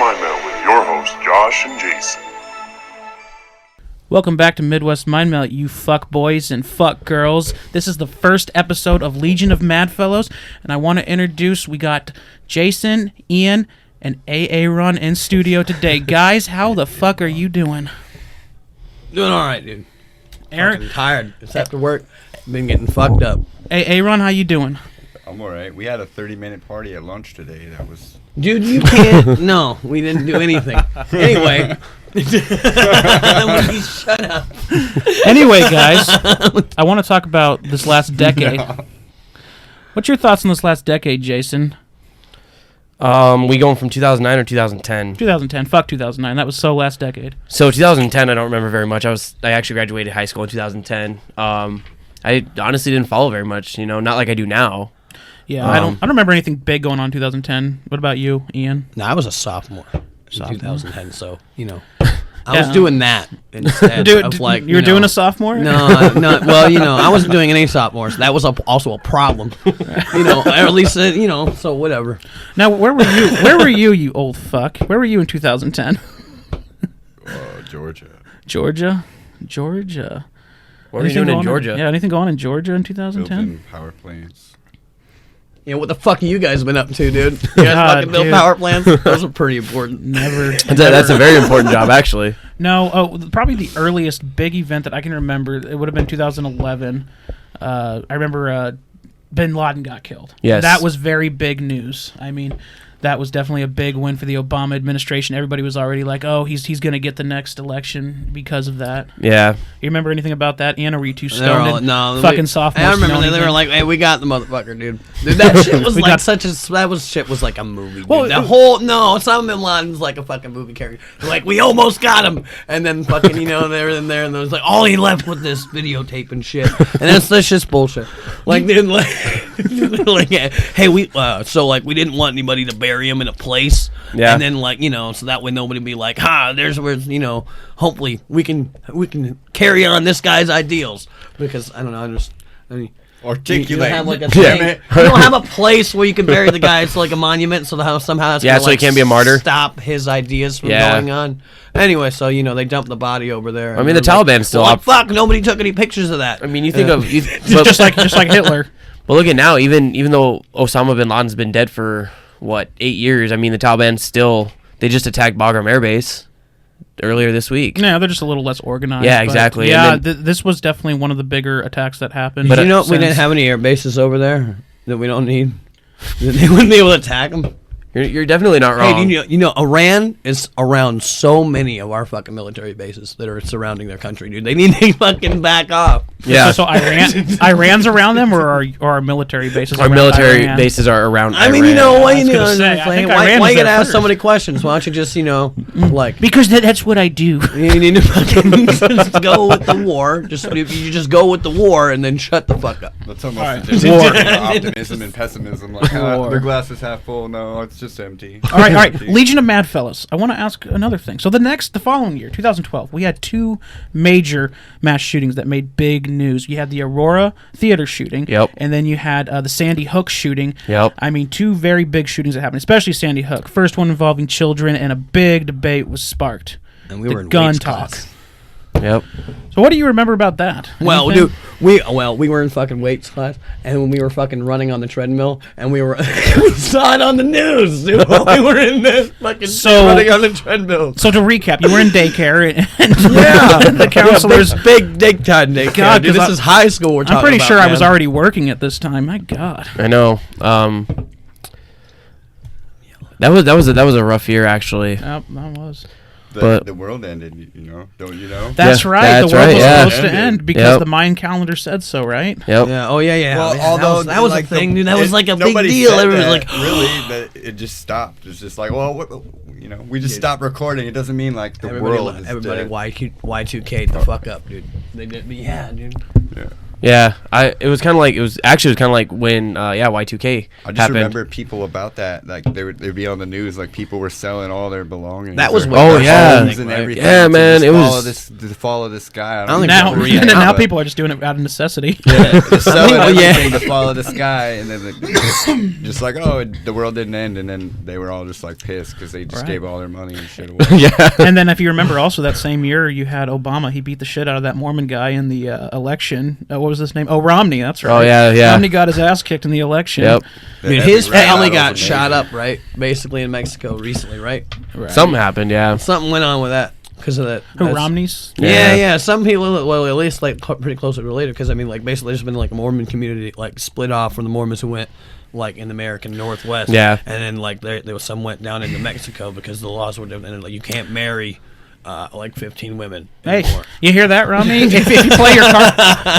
Mind Meld with your hosts, Josh and Jason. Welcome back to Midwest Mind Melt, you fuck boys and fuck girls. This is the first episode of Legion of Madfellows, and I want to introduce, we got Jason, Ian, and Aaron in studio today. Guys, how the fuck are you doing? Doing all right, dude. Aaron? Fucking tired. It's after work. Been getting fucked up. Aaron, how you doing? I'm alright. We had a 30-minute party at lunch today. That was... Dude, you can't... No, we didn't do anything. Anyway. Shut up. Anyway, guys, I want to talk about this last decade. No. What's your thoughts on this last decade, Jason? We going from 2009 or 2010? 2010. Fuck 2009. That was so last decade. So 2010, I don't remember very much. I actually graduated high school in 2010. I honestly didn't follow very much, not like I do now. Yeah, I don't remember anything big going on in 2010. What about you, Ian? No, I was a sophomore in 2010, so, I was doing that instead of like... You were doing a sophomore? No, well, I wasn't doing any sophomores. That was also a problem. Or at least, so whatever. Now, where were you? Where were you, you old fuck? Where were you in 2010? Georgia. Georgia? What were you doing in Georgia? Yeah, anything going on in Georgia in 2010? Building power plants. Yeah, what the fuck have you guys been up to, dude? You guys fucking build power plants? Those are pretty important. Never. That's a very important job, actually. No, probably the earliest big event that I can remember, it would have been 2011. I remember Bin Laden got killed. Yes. That was very big news. I mean, that was definitely a big win for the Obama administration. Everybody was already like, oh, he's going to get the next election because of that. Yeah. You remember anything about that, Ian, or were you too stoned? Fucking sophomores. I remember they were like, hey, we got the motherfucker, dude. That shit was like shit was like a movie, dude. Well, Osama Bin Laden's like a fucking movie character. They're like, we almost got him. And then fucking, they're in there and there was like, all he left with this videotape and shit. And that's just bullshit. Like, dude, like, hey, we didn't want anybody to bury him in a place, and then so that way nobody be like, there's where hopefully we can carry on this guy's ideals, because I don't know, articulate. You don't have like a thing. You don't have a place where you can bury the guy. It's like a monument, so somehow it's so he can't be a martyr. Stop his ideas from going on. Anyway, so they dumped the body over there. I mean, the Taliban's still up. Fuck, nobody took any pictures of that. I mean, you think of just like Hitler. But look at now, even though Osama bin Laden's been dead for 8 years, I mean, the Taliban they just attacked Bagram Air Base earlier this week. Yeah, they're just a little less organized. Yeah, exactly. Yeah, this was definitely one of the bigger attacks that happened. But we didn't have any air bases over there that we don't need. They wouldn't be able to attack them. You're definitely not wrong. Hey, Iran is around so many of our fucking military bases that are surrounding their country, dude. They need to fucking back off. Yeah. So Iran's around them, or our military bases? Our military bases are around. I mean, Iran. why you gotta ask so many questions? Why don't you just, because that's what I do. You need to fucking just go with the war. You just go with the war and then shut the fuck up. That's almost the difference between optimism and pessimism. Like, the glass is half full. No, it's just empty. All right. Legion of Madfellows. I want to ask another thing. So the following year, 2012, we had two major mass shootings that made big news. You had the Aurora Theater shooting. Yep. And then you had the Sandy Hook shooting. Yep. I mean, two very big shootings that happened, especially Sandy Hook. First one involving children, and a big debate was sparked. And we were in gun Wade's talk. class. Yep. So what do you remember about that? Well, dude, we were in fucking weights class, and when we were fucking running on the treadmill, and we saw it on the news, dude. While we were in this fucking running on the treadmill. So to recap, you were in daycare, and the counselors, big time daycare. God, dude, this is high school. We're talking I'm pretty about, sure man. I was already working at this time. My God. I know. That was a rough year, actually. Yep, that was. The world ended, don't you know? That's right. That's the world right, was yeah. supposed to end because the Mayan calendar said so, right? Yep. Yeah. Oh yeah. Well, man, although that was a thing, dude. That was like a big nobody deal. said Everyone was that, like, really, that it just stopped. It's just like, well, we just stopped recording. It doesn't mean like the world is everybody dead. Y2K'd the fuck up, dude. They did, yeah, dude. Yeah. Yeah, it was kind of like when Y2K I just happened. remember people about that, like they'd be on the news, like people were selling all their belongings. That was their way Oh, yeah. homes and everything. Yeah, to man, just it follow was- to follow this guy. I don't think Now, people and react, now but- people are just doing it out of necessity. Just selling yeah. everything to follow this guy, and then just like, oh, the world didn't end, and then they were all just like pissed because they just Right. gave all their money and shit away. Yeah. And then, if you remember, also that same year, you had Obama. He beat the shit out of that Mormon guy in the election. What was his name? Oh, Romney. That's right. Oh, yeah. Romney got his ass kicked in the election. Yep. Dude, Every his rally family was got amazing. shot up, right? Basically in Mexico recently, right? Right. Something happened. Yeah. Something went on with that because of that. Who, That's- Romney's? Yeah, Yeah. yeah. Some people, well, at least like pretty closely related, because I mean, like basically, there's been like a Mormon community like split off from the Mormons who went like in the American Northwest. Yeah. and then like there was some went down into Mexico because the laws were different, and like you can't marry like 15 women Hey, anymore. you hear that, Romney? if you play your card,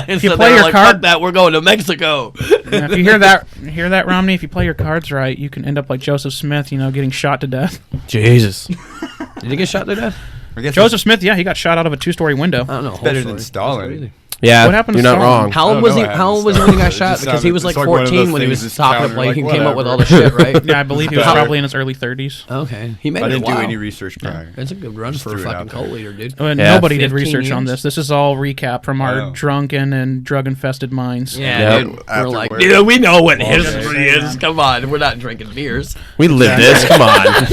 And you so play they were your like, card- "Fuck that, we're going to Mexico." if you hear that, Romney, if you play your cards right, you can end up like Joseph Smith, getting shot to death. Jesus. Did he get shot to death? I guess Joseph Smith, yeah, he got shot out of a 2-story window. I don't know. better whole than story. Stalin. That's crazy. Yeah. What happened to You're not Stalin? wrong. How I old don't was know he? what How old happened was to he when he got Stalin. It shot? just Because he was sounded- like it's like one of 14 those when he things was that talking, sounded like like he came up with all whatever. the shit, right? Yeah, I believe he was How- probably in his early 30s. Okay, he made I it. didn't do Wow. any research prior. That's a good run Just for a threw it out fucking there. cult leader, dude. Yeah, 1515 nobody did research on years. this. This is all recap from our know. drunken and drug-infested minds. Yeah, Yep. dude. We're After like, work. dude, we know what Okay. history is. Come on, we're not drinking beers. We lived this. Come on.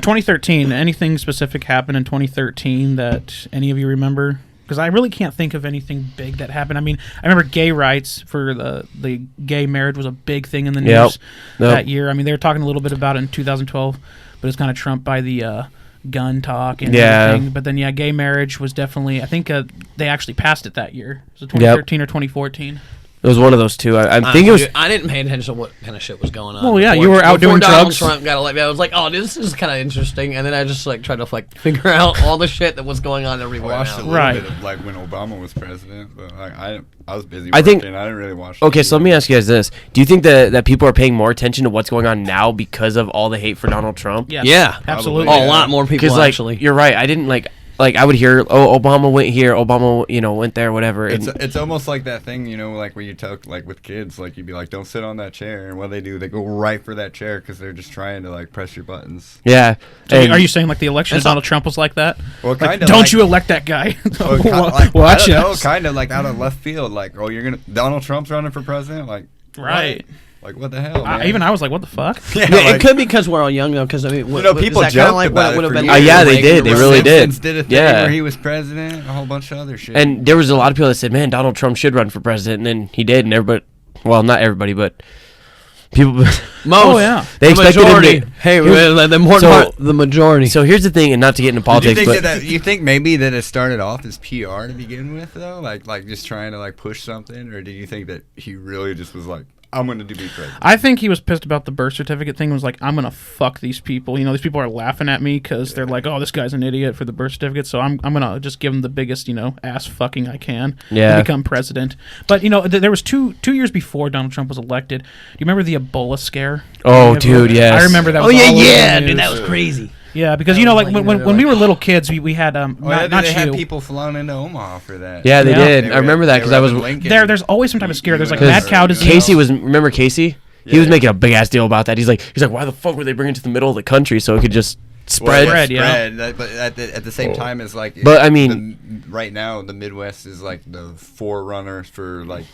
2013, anything specific happened in 2013 that any of you remember? Because I really can't think of anything big that happened. I mean, I remember gay rights for the gay marriage was a big thing in the news Yep. that year. I mean, they were talking a little bit about it in 2012, but it's kind of trumped by the gun talk and Yeah. everything. But then, gay marriage was definitely, I think they actually passed it that year. Was it 2013 or 2014? It was one of those two. I think it was. I didn't pay attention to what kind of shit was going on. Well, yeah, before- you were out before doing Donald drugs. Trump got elected. I was like, oh, this is kind of interesting, and then I just like tried to like figure out all the shit that was going on I everywhere. watched a Now. little Right. bit of like when Obama was president, but like, I was busy. I think- working. I didn't really watch. Okay, so let me ask you guys this: do you think that people are paying more attention to what's going on now because of all the hate for Donald Trump? Yes, Yeah. absolutely. Oh, Yeah. a lot more people Because actually. you're right. I didn't like I would hear, oh, Obama went here, Obama, went there, whatever. And It's almost like that thing, like where you tell, like with kids, like you'd be like, don't sit on that chair, and what they do, they go right for that chair because they're just trying to like press your buttons. yeah. So And- are you saying like the election of That's Donald Trump was like that? Well, Like, kinda don't like- you elect that guy? Well, like, Watch I don't know, us. kind of like out of left field, like, oh, Donald Trump's running for president, like, Right. Like what the hell, man? Even I was like, what the fuck? Yeah, like- it could be because we're all young though. Because I mean, people is that kinda joked like about what it would have for been. years. like yeah, when they Reagan did. They was- really Simpsons did. did a thing Yeah. where he was president, a whole bunch of other shit. And there was a lot of people that said, man, Donald Trump should run for president. And then he did. And everybody, well, not everybody, but people. Most. Oh, yeah. They The expected him majority. to. Hey, Here's- the important so- part, the majority. So here's the thing, and not to get into Do you politics, think but you think maybe that it started off as PR to begin with, though, like just trying to like push something, or do you think that he really just was like, I'm gonna be president? I think he was pissed about the birth certificate thing. Was like, I'm gonna fuck these people. These people are laughing at me because they're like, oh, this guy's an idiot for the birth certificate. So I'm gonna just give him the biggest, ass fucking I can Yeah. to become president. But there was two years before Donald Trump was elected. Do you remember the Ebola scare? Oh, dude, yes. I remember that. oh Was yeah, all over the yeah, news. dude, that was crazy. Yeah, because That was like like, when we were little kids, we had Oh, yeah, not they had you. people flying into Omaha for that. yeah, they Yeah. did. They I were- remember that they because were I up was in Lincoln. There's always some type of scare. There's like because mad cow disease. Casey remember Casey? He was Yeah. making a big ass deal about that. He's like, why the fuck were they bringing it to the middle of the country so it could just spread? Spread, yeah. But at the same time, it's like. But, I mean- right now the Midwest is like the forerunner for like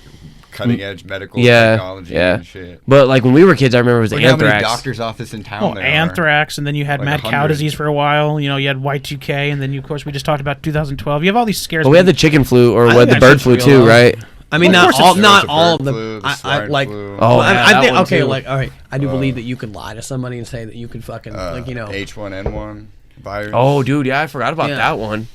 cutting edge medical Yeah, technology yeah. and shit. But like when we were kids, I remember it was Look how many anthrax. doctor's office in town Oh, there anthrax, and then you had Like mad cow 100. disease for a while. You had Y2K, and then of course we just talked about 2012. You have all these scares. But we had the chicken flu or I what think the that bird shit's flu real, too, though. right? I mean, Well, of not course all, it's- not There was all of the bird them. flu, the I swine like. flu. Oh, well, yeah, I that think one, okay, too. like all right. I do believe that you could lie to somebody and say that you could fucking H1N1 virus. Oh, dude, yeah, I forgot about Yeah. that one.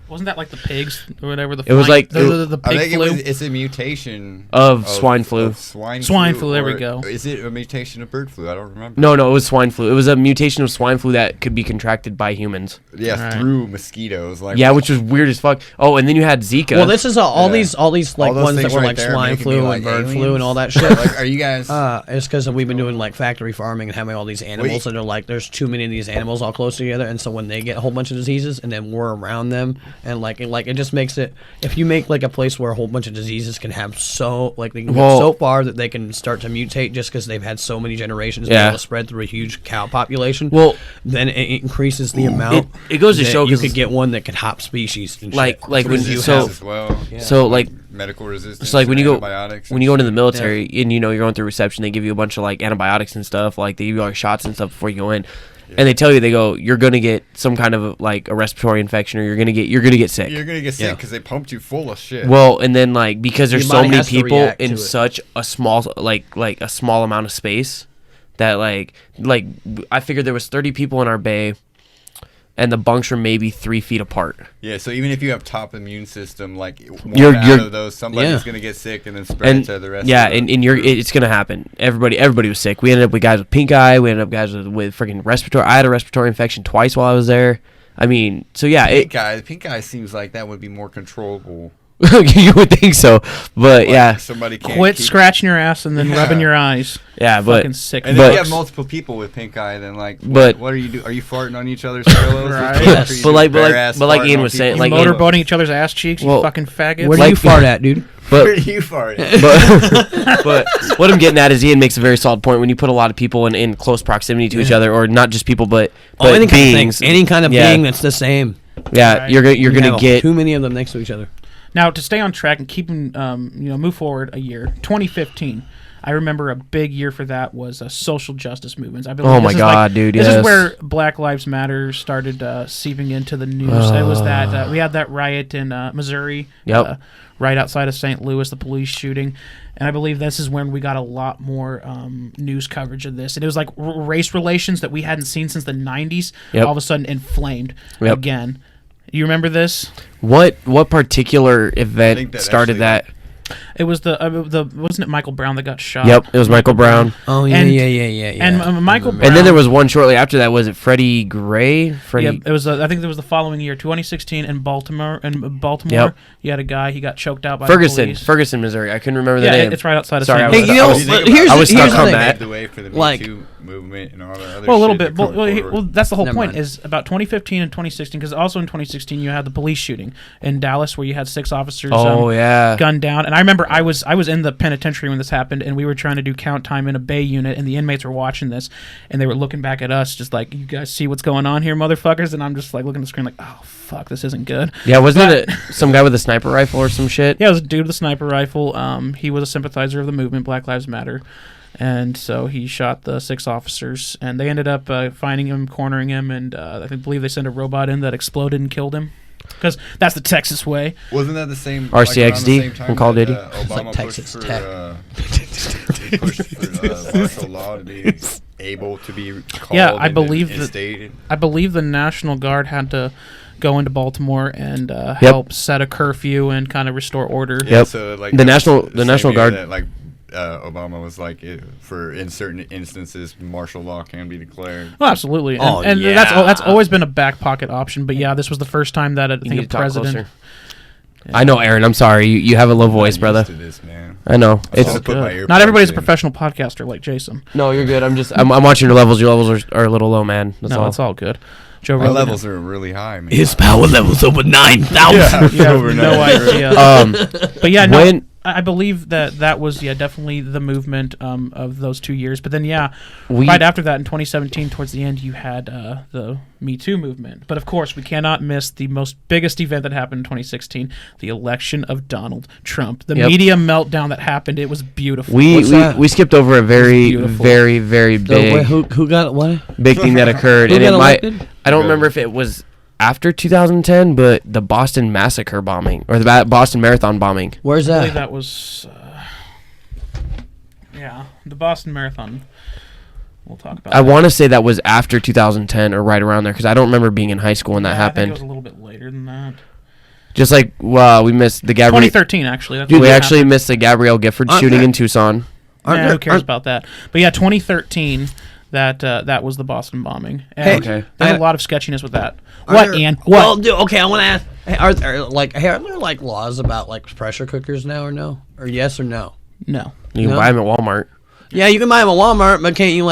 Wasn't that like the pigs or whatever? It was like- the I pig think flu. it's a mutation Of swine flu. Swine flu, there we or go. Is it a mutation of bird flu? I don't remember. No, it was swine flu. It was a mutation of swine flu that could be contracted by humans. Yeah, Right. through mosquitoes. Like Yeah, which was weird as fuck. Oh, and then you had Zika. Well, this is all Yeah. these like All those ones that things were right like there swine making flu me and like bird flu aliens. and all that shit. like, are you guys? It's because we've been doing like factory farming and having all these animals, and they're like, there's too many of these animals all close together, and so when they get a whole bunch of diseases, and then we're around them, and like it just makes it. If you make like a place where a whole bunch of diseases can have they can go so far that they can start to mutate just because they've had so many generations be able to spread through a huge cow population. Well, then it increases the amount. It goes to show you 'cause could get one that could hop species. And like shit. when you As well. so like Medical resistance. So like when you go antibiotics when you go into the military and you're going through reception, they give you a bunch of like antibiotics and stuff. Like they give you like shots and stuff before you go in, and they tell you you're gonna get some kind of like a respiratory infection or you're gonna get sick. You're gonna get sick because they pumped you full of shit. Well, and then like because there's Your so body many has to people react in to it. such a small like a small amount of space that like I figured there was 30 people in our bay. And the bunks were maybe 3 feet apart. Yeah, so even if you have top immune system, like You're- out of those, somebody's gonna get sick and then spread it to the rest. Yeah, of the and it's gonna happen. Everybody was sick. We ended up with guys with pink eye. We ended up guys with freaking respiratory. I had a respiratory infection twice while I was there. I mean, so yeah, pink eye seems like that would be more controllable. you would think so, but Like, yeah, somebody can't Quit keep- scratching your ass and then rubbing your eyes. yeah, but Fucking sick. And But- then you have multiple people with pink eye. Then like, But- what are you do? Are you farting on each other's pillows? Right. Yes. But like Ian was saying, You like motorboating each other's ass cheeks, you Well, fucking faggots. Where do like- you fart at, dude? Where but do you fart? but what I'm getting at is Ian makes a very solid point. When you put a lot of people in close proximity to each other, or not just people, but Any beings, kind of yeah. being that's the same. yeah, Right. you're You gonna have get too many of them next to each other. Now, to stay on track and keeping, move forward a year, 2015. I remember a big year for that was social justice movements. I believe Oh this my is God, dude, This yes. is where Black Lives Matter started seeping into the news. It was that we had that riot in Missouri, Yep. right outside of St. Louis, the police shooting. And I believe this is when we got a lot more news coverage of this. And it was like race relations that we hadn't seen since the 90s Yep. all of a sudden inflamed Yep. again. You remember this? what particular think event that started actually- that? It was the wasn't it Michael Brown that got shot? Yep, it was Michael Brown. Oh yeah, And- yeah. And Michael Brown. And then there was one shortly after that. Was it Freddie Gray? Yeah, it was. I think it was the following year, 2016, in Baltimore. Yep. You had a guy. He got choked out by Ferguson, the police. Ferguson, Missouri. I couldn't remember the Yeah, name. it's right outside of Sorry, St. I Louis. was- Hey, you know, What do you think about here's I was here's stuck the on thing. that. Paved the way for the Like- Me Too movement and all the other Well, a little shit bit. that Well, come forward. that's the whole Never point. mind. Is about 2015 and 2016, because also in 2016 you had the police shooting in Dallas where you had 6 officers Oh yeah. gunned down. And I remember I was in the penitentiary when this happened, and we were trying to do count time in a bay unit, and the inmates were watching this, and they were looking back at us just like, you guys see what's going on here, motherfuckers? And I'm just like looking at the screen like, oh fuck, this isn't good. Yeah, wasn't it some guy with a sniper rifle or some shit? Yeah, it was a dude with a sniper rifle. He was a sympathizer of the movement Black Lives Matter, and so he shot the 6 officers, and they ended up finding him, cornering him, and I believe they sent a robot in that exploded and killed him, because that's the Texas way. Wasn't that the same RCXD around the same time from Call of that, Duty? Obama like Texas pushed Tech. he pushed for martial law to be able to be called Yeah, I and believe that- instated. I believe the National Guard had to go into Baltimore and help set a curfew and kind of restore order. Yeah, Yep. so like The that National- was the National same year Guard- that, like Obama was like, for in certain instances, martial law can be declared. Oh, absolutely. And, Oh, and yeah. that's always been a back pocket option. But yeah, this was the first time that I You think need a to talk president. closer. I know, Aaron. I'm sorry. You have a low voice, I'm brother. used to this, man. I know. I It's should put my Not everybody's a earplugs in. professional podcaster like Jason. no, you're good. I'm watching your levels. Your levels are a little low, man. That's No, all. it's all good. Joe My Rogan. levels are really high, man. His power level's over 9,000. You have Over no 900. idea. But yeah, no, when I believe that was definitely the movement of those 2 years. But then we right after that in 2017, towards the end, you had the Me Too movement. But of course, we cannot miss the biggest event that happened in 2016, the election of Donald Trump. The Yep. media meltdown that happened, it was beautiful. What's that? we skipped over a very beautiful. very very So, big wait, who got what? big thing that occurred, Who and got it might. elected? I don't remember if it was after 2010, but the Boston Massacre bombing or the Boston Marathon bombing. Where's I believe that? that was the Boston Marathon. We'll talk about I that. want to say that was after 2010 or right around there because I don't remember being in high school when that I think it happened. was a little bit later than that. Just like we missed the Gabrielle. 2013, actually. That's We when it actually happened. missed the Gabrielle Gifford Aren't shooting there- in Tucson. Yeah, who cares aren't- about that? But yeah, 2013, that was the Boston bombing. Hey, And okay. There's I- a lot of sketchiness with that. Are What, there- Ian? What? Well, dude, okay, I want to ask: are there like laws about like pressure cookers now or no, or yes or no? No. You can No? buy them at Walmart. Yeah, you can buy them at Walmart, but can't you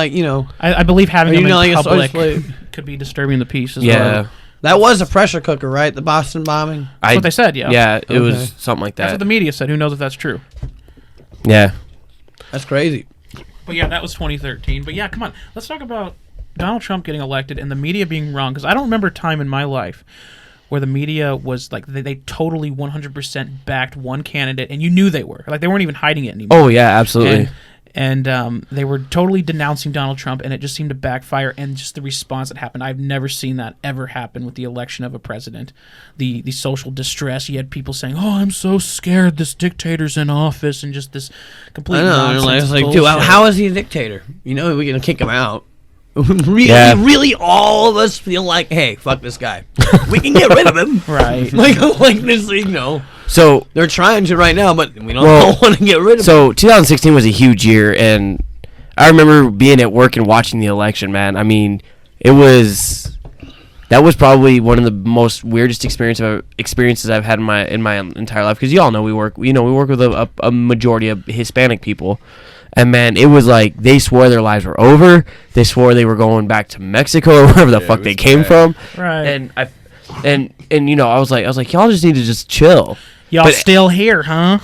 I believe having Are them you in telling us public like- could be disturbing the peace as Yeah. well. That was a pressure cooker, right? The Boston bombing. That's what they said, yeah. Yeah, it Okay. was something like That's that. what the media said. Who knows if that's true? Yeah. That's crazy. But yeah, that was 2013. But yeah, come on. Let's talk about Donald Trump getting elected and the media being wrong. Because I don't remember a time in my life where the media was like, they totally 100% backed one candidate, and you knew they were. Like, they weren't even hiding it anymore. Oh yeah, absolutely. And they were totally denouncing Donald Trump, and it just seemed to backfire. And just the response that happened, I've never seen that ever happen with the election of a president. The social distress. You had people saying, "Oh, I'm so scared this dictator's in office," and just this complete I know. nonsense. It's like, bullshit. dude, how is he a dictator? You know, we're gonna kick him out. Really, Yeah. really, all of us feel like, hey, fuck this guy. We can get rid of him. Right. like this, you know. So They're trying to right now, but we don't Well, want to get rid of him. So 2016 was a huge year, and I remember being at work and watching the election. Man, I mean, that was probably one of the most weirdest experiences I've had in my entire life. Because you all know we work with a majority of Hispanic people, and man, it was like they swore their lives were over. They swore they were going back to Mexico or wherever the fuck it they was came bad. from. Right. And you know, I was like, y'all just need to just chill. Y'all But- still here, huh?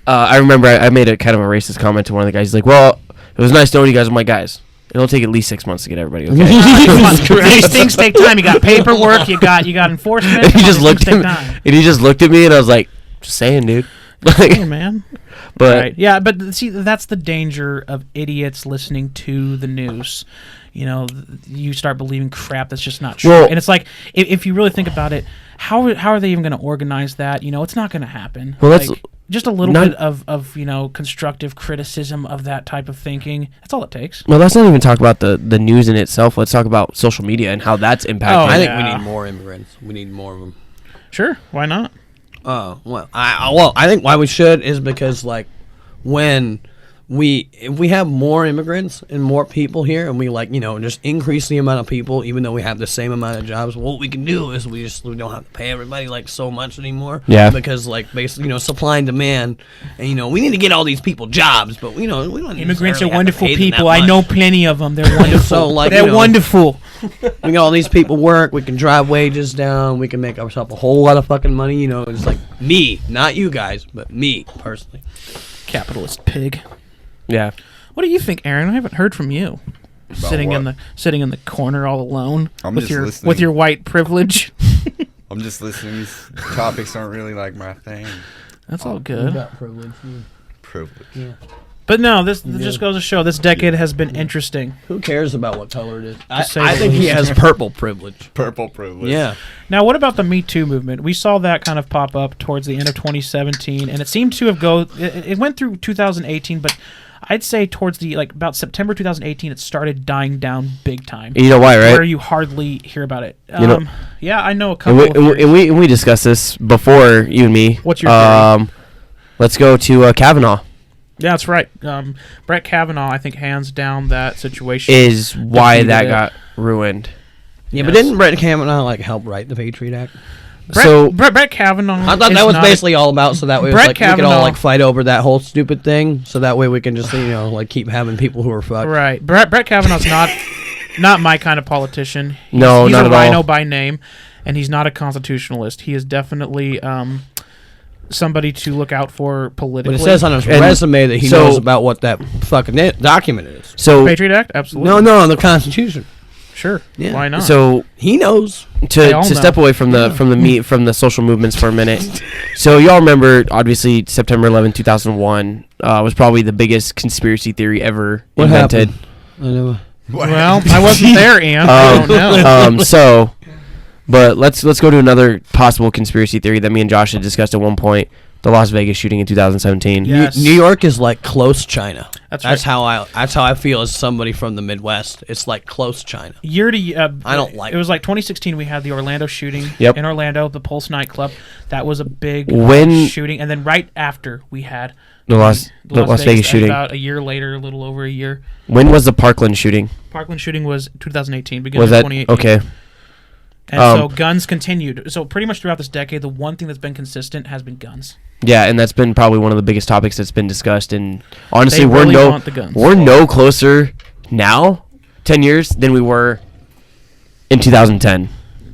I remember I made a kind of a racist comment to one of the guys. He's like, "Well, it was nice knowing you guys." I'm like, "Guys, it'll take at least 6 months to get everybody okay." Come on. These things take time. You got paperwork. You got enforcement. And he Come on, just these looked things at take me, time. and he just looked at me, and I was like, "Just saying, dude." Hey, man. But Right. Yeah, but see, that's the danger of idiots listening to the news. You know, you start believing crap that's just not true. Well- And it's like, if you really think about it, how are they even going to organize that? You know, it's not going to happen. Well, that's Like, just a little not- bit of constructive criticism of that type of thinking. That's all it takes. well, let's not even talk about the news in itself. Let's talk about social media and how that's impacting. Oh, I think we yeah. need more immigrants. We need more of them. Sure, why not? I think why we should is because like if we have more immigrants and more people here, and we just increase the amount of people, even though we have the same amount of jobs, what we can do is we don't have to pay everybody like so much anymore. Yeah. Because like basically supply and demand, and we need to get all these people jobs, but we don't. Immigrants necessarily are have to wonderful pay them that people. I much. know plenty of them. They're wonderful. So, like, they're wonderful. We got all these people work. We can drive wages down. We can make ourselves a whole lot of fucking money. It's like me, not you guys, but me personally. Capitalist pig. Yeah. What do you think, Aaron? I haven't heard from you. Sitting in the corner all alone I'm with just your listening. with your white privilege. I'm just listening. These topics aren't really like my thing. That's all good. Privilege. But no, this just goes to show this decade has been interesting. Who cares about what color it is? say I the think he least. has purple privilege. Purple privilege. Yeah. Now, what about the Me Too movement? We saw that kind of pop up towards the end of 2017, and it seemed to have it went through 2018, but I'd say towards about September 2018, it started dying down big time. You know why, right? Where you hardly hear about it. You know- Yeah, I know a And couple. of theories. we discussed this before, you and me. What's your theory? Let's go to Kavanaugh. Yeah, that's right. Brett Kavanaugh, I think, hands down that situation. Is why defeated that it. got ruined. Yeah, but Yes. didn't Brett Kavanaugh help write the Patriot Act? Brett Kavanaugh. I thought is that was not basically all about so that way Brett we could all Kavanaugh- fight over that whole stupid thing. So that way we can just keep having people who are fucked. right. Brett Kavanaugh's not my kind of politician. No, he's not a at all. rhino by name, and he's not a constitutionalist. He is definitely somebody to look out for politically. But it says on his And resume that he so- knows about what that fucking document is. So Patriot Act, absolutely. No, the Constitution. Sure. Yeah. Why not? so He knows. They all to know. step away from the social movements for a minute. So y'all remember, obviously, September 11, 2001 was probably the biggest conspiracy theory ever What invented. happened? I know. well, I wasn't there, Ian. I don't know. But let's go to another possible conspiracy theory that me and Josh had discussed at one point: the Las Vegas shooting in 2017. Yeah. Yes. New York is like close China. That's That's right. how I feel as somebody from the Midwest. It's like close China. Year to year, I don't like it. Was like 2016. We had the Orlando shooting Yep. in Orlando, the Pulse nightclub. That was a big When- shooting, and then right after we had The Las Vegas shooting. About a year later, a little over a year. When was the Parkland shooting? Parkland shooting was 2018, beginning Was of that 2018. okay? And so guns continued. So pretty much throughout this decade, the one thing that's been consistent has been guns. Yeah, and that's been probably one of the biggest topics that's been discussed. And honestly, They we're really no want the guns. we're no closer now, 10 years, than we were in 2010.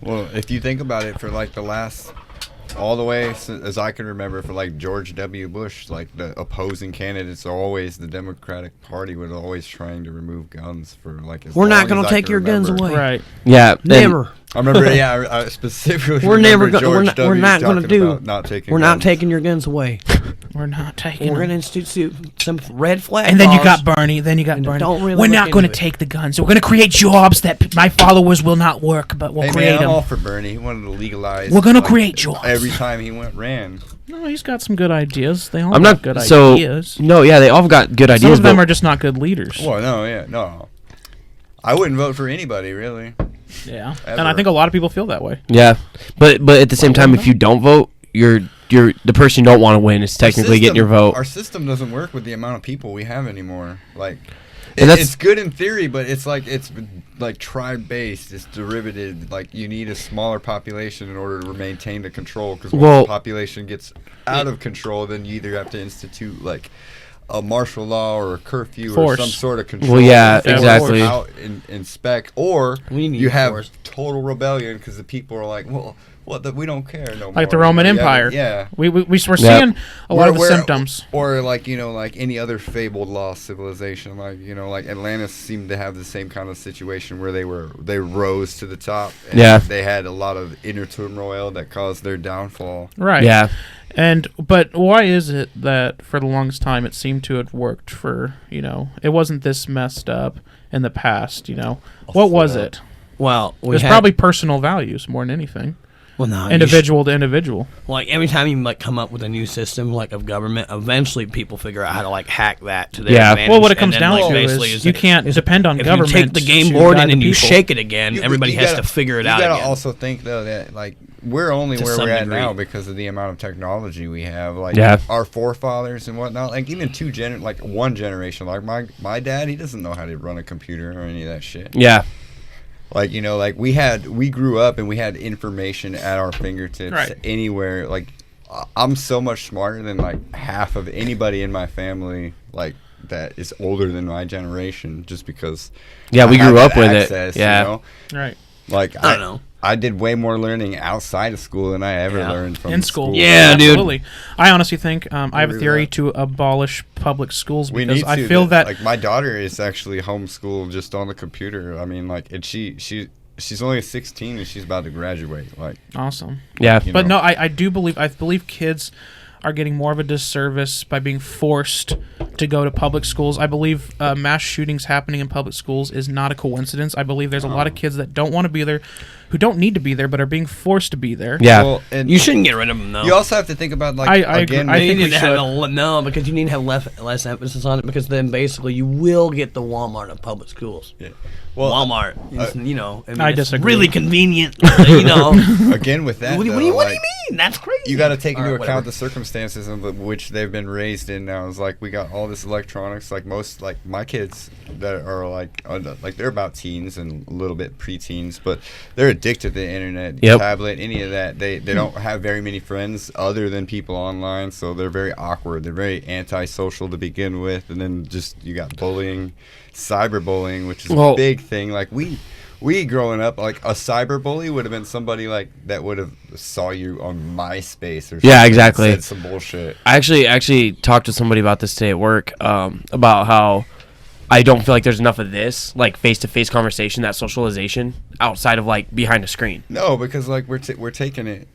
Well, if you think about it, for like the last, all the way as I can remember, for like George W. Bush, like the opposing candidates are always, the Democratic Party was always trying to remove guns for like as We're long not as going to I take can your guns remember. away. Right. Yeah. Never. I remember, yeah, I specifically We're never remember going. George We're W. not going to talking do. about not taking We're not guns. taking your guns away. We're not taking. We're them. going to institute some red flag. And then you laws. got Bernie. Then you got And Bernie. don't really We're look not going to into it. take the guns. We're going to create jobs that my followers will not work, but we'll Hey create man, I'm all them. for Bernie. He wanted to legalize. We're gonna create jobs. Every time he ran. No, he's got some good ideas. They all I'm got not good so. ideas. No, yeah, they all got good Some ideas, of them but are just not good leaders. Well, no. I wouldn't vote for anybody really. Yeah, Ever. and I think a lot of people feel that way. yeah, but at the same time, if you don't vote, you're the person you don't want to win is technically getting your vote. Our system doesn't work with the amount of people we have anymore. Like, And that's- it's good in theory, but it's like tribe based. It's derivative. Like, you need a smaller population in order to maintain the control. Because once Well- the population gets out of control, then you either have to institute like a martial law or a curfew Force. or some sort of control. Well, yeah, Yeah, exactly. Out in spec, or We need you have force. total rebellion because the people are like, well, we don't care no more. Like the Roman Yeah, Empire. yeah. We're Yeah. seeing a lot of the Where- symptoms. Or like, like any other fabled lost civilization, like, like Atlantis seemed to have the same kind of situation where they rose to the top. And Yeah. they had a lot of inner turmoil that caused their downfall. Right. Yeah, But why is it that for the longest time it seemed to have worked for, it wasn't this messed up in the past, What was it? Well, It was probably personal values more than anything. well, no, Individual to individual. Like every time you like come up with a new system like of government, eventually people figure out how to like hack that to their Yeah. advantage. Well, what it and comes then, down like, to basically is you can't depend on if government. you take the game to board guide in and the you people. shake it again, everybody You has gotta- to figure it you out gotta again. also think though that like we're only To where some we're at degree. now because of the amount of technology we have. Like Yeah. our forefathers and whatnot. Like even one generation. Like my dad, he doesn't know how to run a computer or any of that shit. yeah, Like like we grew up and we had information at our fingertips Right. anywhere. Like I'm so much smarter than like half of anybody in my family. Like that is older than my generation, just because. Yeah, we I grew have up with it. access, Yeah. Right. Like I don't know. I did way more learning outside of school than I ever Yeah. learned from In school. Yeah, dude. Absolutely. I honestly think I have a Agree with theory that. to abolish public schools We because need to. I feel that like my daughter is actually homeschooled just on the computer. I mean, like, and she's only 16 and she's about to graduate. Like, awesome. yeah. You But know. no, I believe kids are getting more of a disservice by being forced to go to public schools. I believe mass shootings happening in public schools is not a coincidence. I believe there's a lot of kids that don't want to be there, who don't need to be there, but are being forced to be there. Yeah. well, and You shouldn't get rid of them though. you also have to think about like I agree. again. I you think need we to have should. no, because you need to have less emphasis on it, because then basically you will get the Walmart of public schools. Yeah. Well, Walmart, is, I it's disagree. really convenient. again with that, what do though, you like, mean? That's crazy. you got to take into Or account whatever. the circumstances in which they've been raised in now. It's like we got all this electronics. Like my kids that are like they're about teens and a little bit preteens, but they're addicted to the internet, Yep. tablet, any of that. They don't have very many friends other than people online, so they're very awkward. They're very antisocial to begin with, and then just you got bullying, cyberbullying, which is Well- a big thing. Like we growing up, like a cyberbully would have been somebody like that would have saw you on MySpace or something. Yeah, and exactly. said some bullshit. I actually talked to somebody about this today at work, about how I don't feel like there's enough of this, like face-to-face conversation, that socialization, outside of like behind a screen. No, because like we're taking it.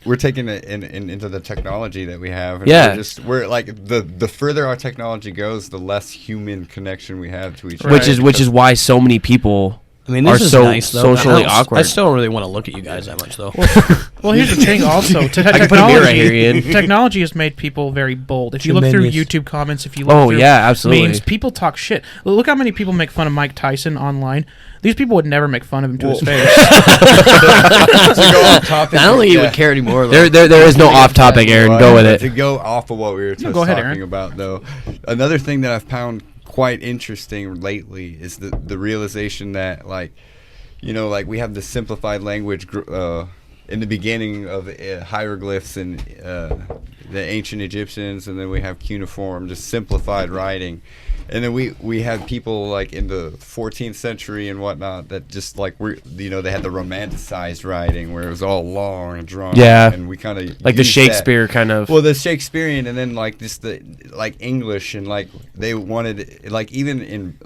We're taking it into the technology that we have. And Yeah. we're like the further our technology goes, the less human connection we have to each other. Which is why so many people I mean, are this is so nice, though. socially I don't- awkward. I still don't really want to look at you guys that much, though. Well, here's the thing. Also, can put a mirror right here, Ian. technology has made people very bold. If you look through Tremendous. YouTube comments, if you look Oh, through yeah, absolutely. memes, people talk shit. Look how many people make fun of Mike Tyson online. These people would never make fun of him to his face. To go off topic, I don't think you yeah. would care anymore, though. there is no off topic, Aaron. Go with To it. go off of what we were just go ahead, talking Aaron. about, though, another thing that I've found quite interesting lately is the realization that, like, like we have the simplified language in the beginning of hieroglyphs and the ancient Egyptians, and then we have cuneiform, just simplified writing. And then we had people like in the 14th century and whatnot that just like they had the romanticized writing where it was all long and drawn. Yeah. And we kind of like the Shakespeare kind of. Well, the Shakespearean, and then like this the like English, and like they wanted like even in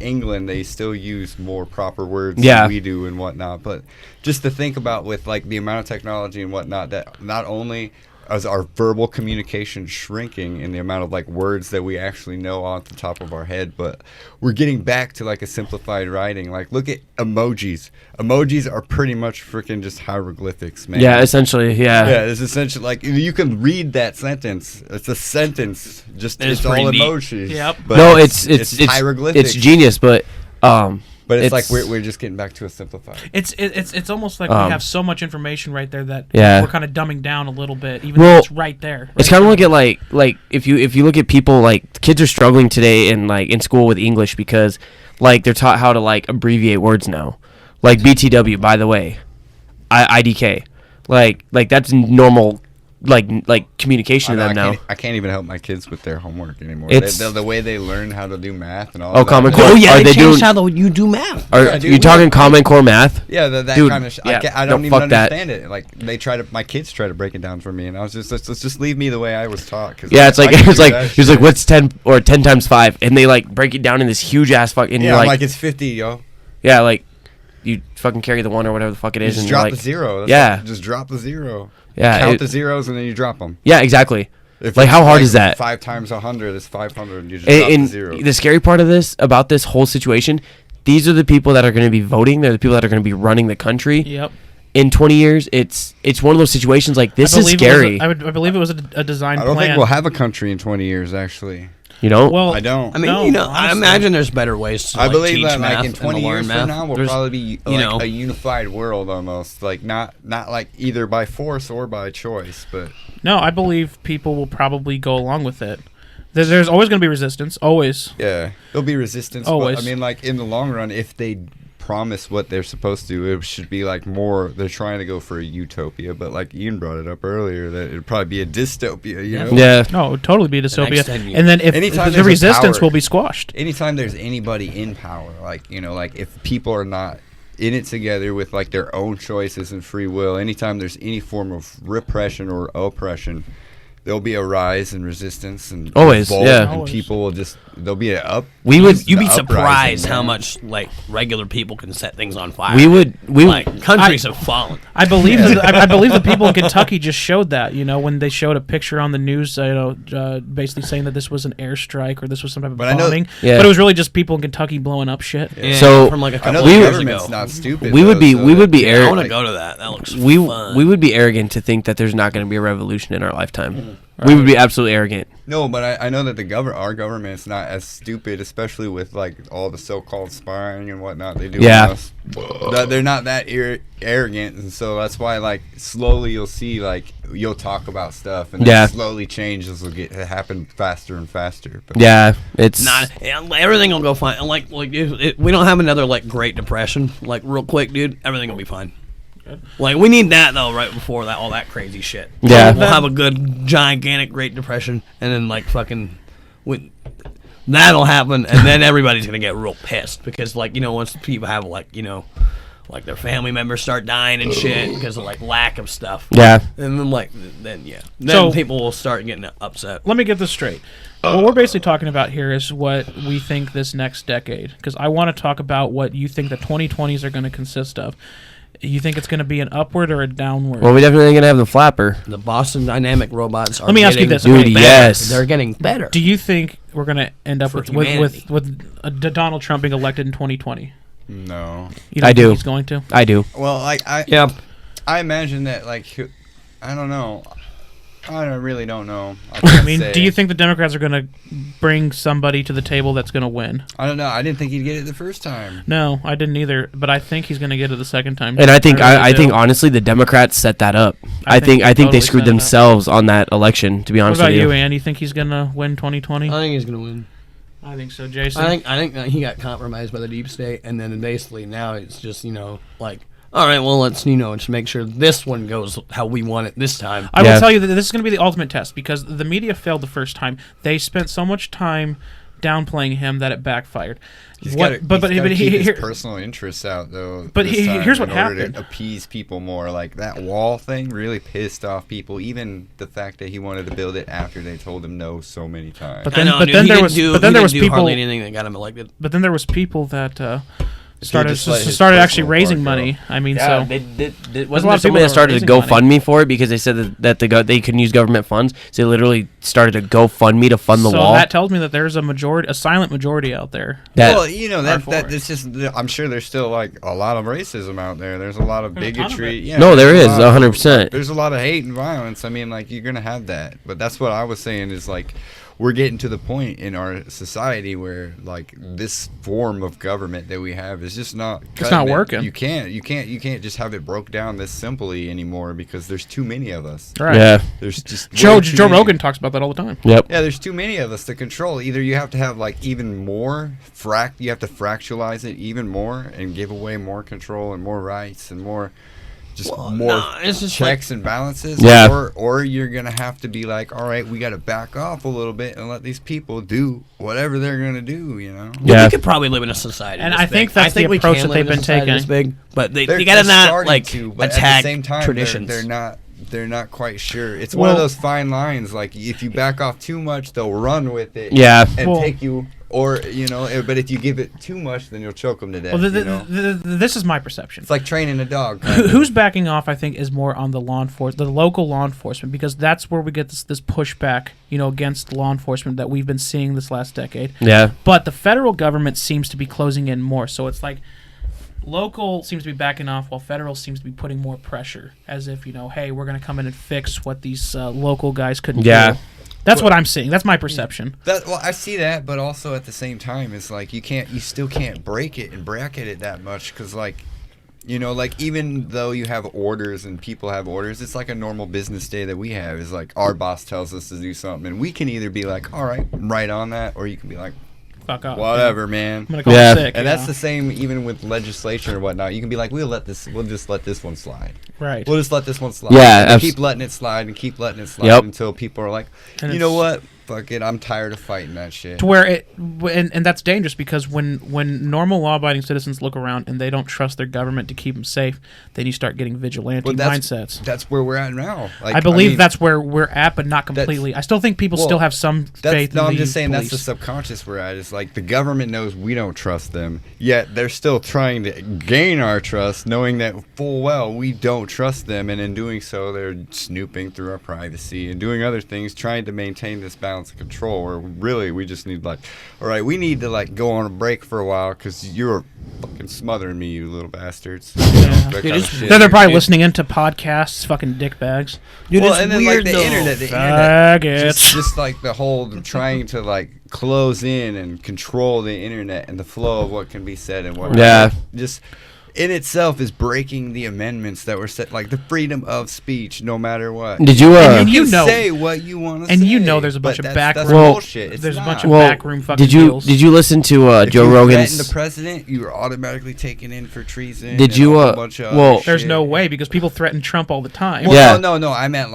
England they still use more proper words than we do and whatnot. But just to think about with like the amount of technology and whatnot, that not only as our verbal communication shrinking in the amount of like words that we actually know off the top of our head, but we're getting back to like a simplified writing. Like look at emojis. Emojis are pretty much freaking just hieroglyphics, man. Yeah, essentially, yeah. Yeah, it's essentially like you can read that sentence. It's a sentence, just it's all emojis. Yep. But No, it's hieroglyphics. it's genius, but But it's like we're just getting back to a simplified. It's almost like we have so much information right there that we're kind of dumbing down a little bit, even though it's right there. It's kind of like if you look at people, like kids are struggling today in school with English because like they're taught how to like abbreviate words now, like BTW, by the way, IDK, like that's normal. Like communication to them now. I can't even help my kids with their homework anymore. It's the way they learn how to do math and all. Oh, Common Core. Oh yeah, Are they they changed doing? how you do math. Are you talking Common Core math? Yeah, that Dude, kind of. yeah, I don't no, even fuck that. understand it. Like my kids try to break it down for me, and I was just let's just leave me the way I was taught. Cause Yeah, it's like I can it's do like that he's like shit. what's 10 or 10 times 5, and they like break it down in this huge ass fuck, and Yeah, you're I'm like it's 50, yo. yeah, like you fucking carry the 1 or whatever the fuck it is, Just and drop you're like the zero. That's yeah. just drop the zero. Yeah, count the zeros and then you drop them. yeah, exactly. If Like it's how hard is that? 5 times 100 is 500. You just drop the And zero. the scary part of this about this whole situation, these are the people that are going to be voting. They're the people that are going to be running the country. Yep. In 20 years, it's one of those situations like this I is believe scary. I believe it was a design I don't plan. think we'll have a country in 20 years. Actually, You know? well, I don't. I mean, No, I honestly. imagine there's better ways to I believe teach that math like in and 20 to learn years math. from now we'll There's- probably be you like know. a unified world almost, like not like either by force or by choice, but no, I believe people will probably go along with it. There's always going to be resistance, always. yeah, there'll be resistance. Always. But, I mean, like in the long run, if they promise what they're supposed to, it should be like more. They're trying to go for a utopia, but like Ian brought it up earlier, that it'd probably be a dystopia. You know. yeah. No, it would totally be a next dystopia. 10 years. And then if Anytime the there's a resistance power- will be squashed. Anytime there's anybody in power, like like if people are not in it together with like their own choices and free will, anytime there's any form of repression or oppression, there'll be a rise in resistance and Always, revolt, yeah. and Always. people will just there'll be an up. We would You'd be the uprising, surprised how man. much like regular people can set things on fire. we would like countries have fallen. I believe I believe the people in Kentucky just showed that, when they showed a picture on the news, basically saying that this was an airstrike or this was some type of But I know- bombing. Yeah. But it was really just people in Kentucky blowing up shit. Yeah, So, from like a I know couple the of years government's ago. not stupid. we would though, be so we would be I arrogant. want to go to that. That looks we fun. we would be arrogant to think that there's not going to be a revolution in our lifetime. We would be absolutely arrogant. No, but I know that our government's not as stupid, especially with like all the so-called spying and whatnot they do. Yeah. On us. They're not that arrogant, and so that's why like slowly you'll see like you'll talk about stuff, and then Yeah. slowly changes will happen faster and faster. But Yeah, it's Not everything will go fine. Like if we don't have another like Great Depression, like real quick, dude. Everything will be fine. Like we need that though, right before that, all that crazy shit. Yeah. we'll have a good gigantic Great Depression, and then like fucking, that'll happen, and then everybody's gonna get real pissed because like once people have like like their family members start dying and shit because of like lack of stuff. yeah. And then So- people will start getting upset. Let me get this straight. What we're basically talking about here is what we think this next decade, because I want to talk about what you think the 2020s are going to consist of. You think it's going to be an upward or a downward? Well, we're definitely gonna have the flapper. The Boston Dynamic robots are Let me ask you getting this, Dude, okay. better. yes. They're getting better. Do you think we're going to end up For with humanity. Donald Trump being elected in 2020? no, You don't I think do. He's going to. I do. well, like Yeah. I imagine that like I don't know. Really don't know. I mean, do you think the Democrats are going to bring somebody to the table that's going to win? I don't know. I didn't think he'd get it the first time. No, I didn't either. But I think he's going to get it the second time. And I think really I do. think honestly the Democrats set that up. I I think think they I think totally they screwed set it up. themselves on that election. To be What honest about with you, you. Ann? You think he's going to win 2020? I think he's gonna win. I think so, Jason. I think that he got compromised by the deep state, and then basically now it's just like, all right, well let's just make sure this one goes how we want it this time. I Yeah. will tell you that this is going to be the ultimate test because the media failed the first time. They spent so much time downplaying him that it backfired. He's What? got to keep his here, personal interests out though. But this time here's what in order happened. to appease people more. Like that wall thing really pissed off people. Even the fact that he wanted to build it after they told him no so many times. But then there was people. Hardly anything that got him elected. But then there was people that started just let his actually personal raising part money. I mean, Yeah, so they a wasn't lot there of somebody people that started a that were raising GoFundMe for it because they said that they couldn't use government funds, so they literally started a GoFundMe to fund the so wall. that tells me that there's a silent majority out there. That Well, you know are that for that it. it's just. I'm sure there's still like a lot of racism out there. There's a lot of There's a ton of bigotry. it. Yeah, No, there there's is, a lot of- 100%. There's a lot of hate and violence. I mean, like you're gonna have that. But that's what I was saying is like we're getting to the point in our society where like this form of government that we have is just not. It's not cutting it. working. You can't just have it broke down this simply anymore because there's too many of us. Right. yeah, There's just Joe way too many. Rogan talks about that all the time. yep. Yeah, there's too many of us to control. Either you have to have like even more you have to fractalize it even more and give away more control and more rights and more it's just checks and balances. Yeah. Or you're gonna have to be like, all right, we got to back off a little bit and let these people do whatever they're gonna do. You know. Yeah. We could probably live in a society. And this I think big. that's the we approach can that live they've in a been society this taking. big, but they They're gotta not starting like to, but attack at the same time, traditions. they're not quite sure. It's one of those fine lines. Like if you back off too much, they'll run with it. Yeah. and Well- take you. Or but if you give it too much, then you'll choke them to death. Well, you know? this is my perception. It's like training a dog. Who's backing off? I think is more on the the local law enforcement, because that's where we get this pushback, against law enforcement that we've been seeing this last decade. Yeah. But the federal government seems to be closing in more, so it's like local seems to be backing off while federal seems to be putting more pressure, as if hey, we're going to come in and fix what these local guys couldn't Yeah. do. That's what I'm seeing. That's my perception. Well, I see that, but also at the same time, it's like you still can't break it and bracket it that much because, like, like even though you have orders and people have orders, it's like a normal business day that we have. Is like our boss tells us to do something, and we can either be like, all right, I'm right on that, or you can be like, Fuck off. whatever, man. I'm gonna call Yeah. you sick. And that's the same even with legislation or whatnot. You can be like, we'll just let this one slide. right. We'll just let this one slide. Yeah, And keep letting it slide and keep letting it slide Yep. until people are like, And you know it's- what? Fuck it. I'm tired of fighting that shit. To where and that's dangerous, because when normal law-abiding citizens look around and they don't trust their government to keep them safe, then you start getting vigilante Well, mindsets. That's where we're at now. Like, I believe mean, that's where we're at, but not completely. I still think people still have some faith in No, the I'm just saying police. that's the subconscious we're at. It's like the government knows we don't trust them, yet they're still trying to gain our trust, knowing that full well we don't trust them, and in doing so, they're snooping through our privacy and doing other things, trying to maintain this balance of control. Where really we just need all right, we need to go on a break for a while because you're fucking smothering me, you little bastards. That kind of shit. They're probably listening into podcasts, fucking dickbags. Well, and then weird, the though. internet, Faggots. just like the whole trying to close in and control the internet and the flow of what can be said and what Yeah. just in itself is breaking the amendments that were set, like the freedom of speech, no matter what. Did you And You you know- say what you want to and say, you know there's a bunch but of that's backroom- bullshit. It's There's a not. bunch of Well, backroom fucking did you deals. listen to If Joe you threaten Rogan's? the president, you are automatically taken in for treason. Did and you, a whole bunch of well- other There's shit. no way, because people threaten Trump all the time. Well, Yeah. no, I meant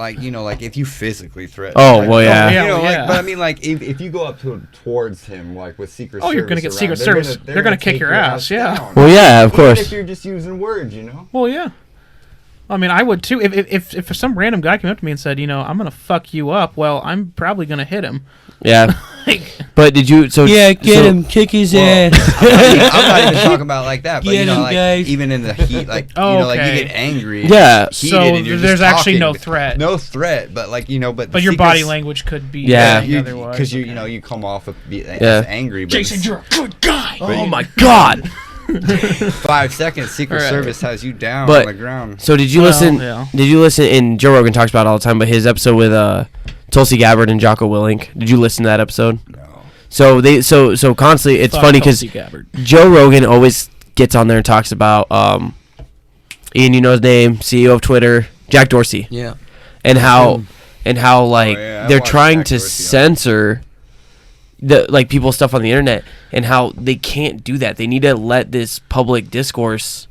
if you physically threaten. Oh, well, yeah. Yeah. But I mean, if you go up towards him, with Secret Service. Oh, you're gonna get around, Secret they're Service. gonna- They're gonna kick take your ass, yeah. down. Well, yeah, of Even course. if you're just using words, Well, yeah. I mean, I would too. If some random guy came up to me and said, I'm gonna fuck you up, well, I'm probably gonna hit him. Yeah. Like, But did you? So kick his Well, I'm not even talking about like that, but Get him, guys. even in the heat, Oh, you okay. get angry. Yeah. and heated So and you're there's just actually no talking. threat. No threat, but but your body language could be Yeah. anything otherwise. because Okay. you come off Yeah. as angry. But Jason, you're a good guy. Oh my God. 5 seconds, Secret All right. Service has you down But- on the ground. So did you Well, listen? yeah. Did you listen? And Joe Rogan talks about it all the time, but his episode with Tulsi Gabbard and Jocko Willink. Did you listen to that episode? No. So they so constantly. It's Fuck funny because Tulsi Gabbard. Joe Rogan always gets on there and talks about Ian, you know his name, CEO of Twitter, Jack Dorsey, Yeah. and how like yeah, I they're watched trying Jack to Dorsey on censor the people's stuff on the internet, and how they can't do that. They need to let this public discourse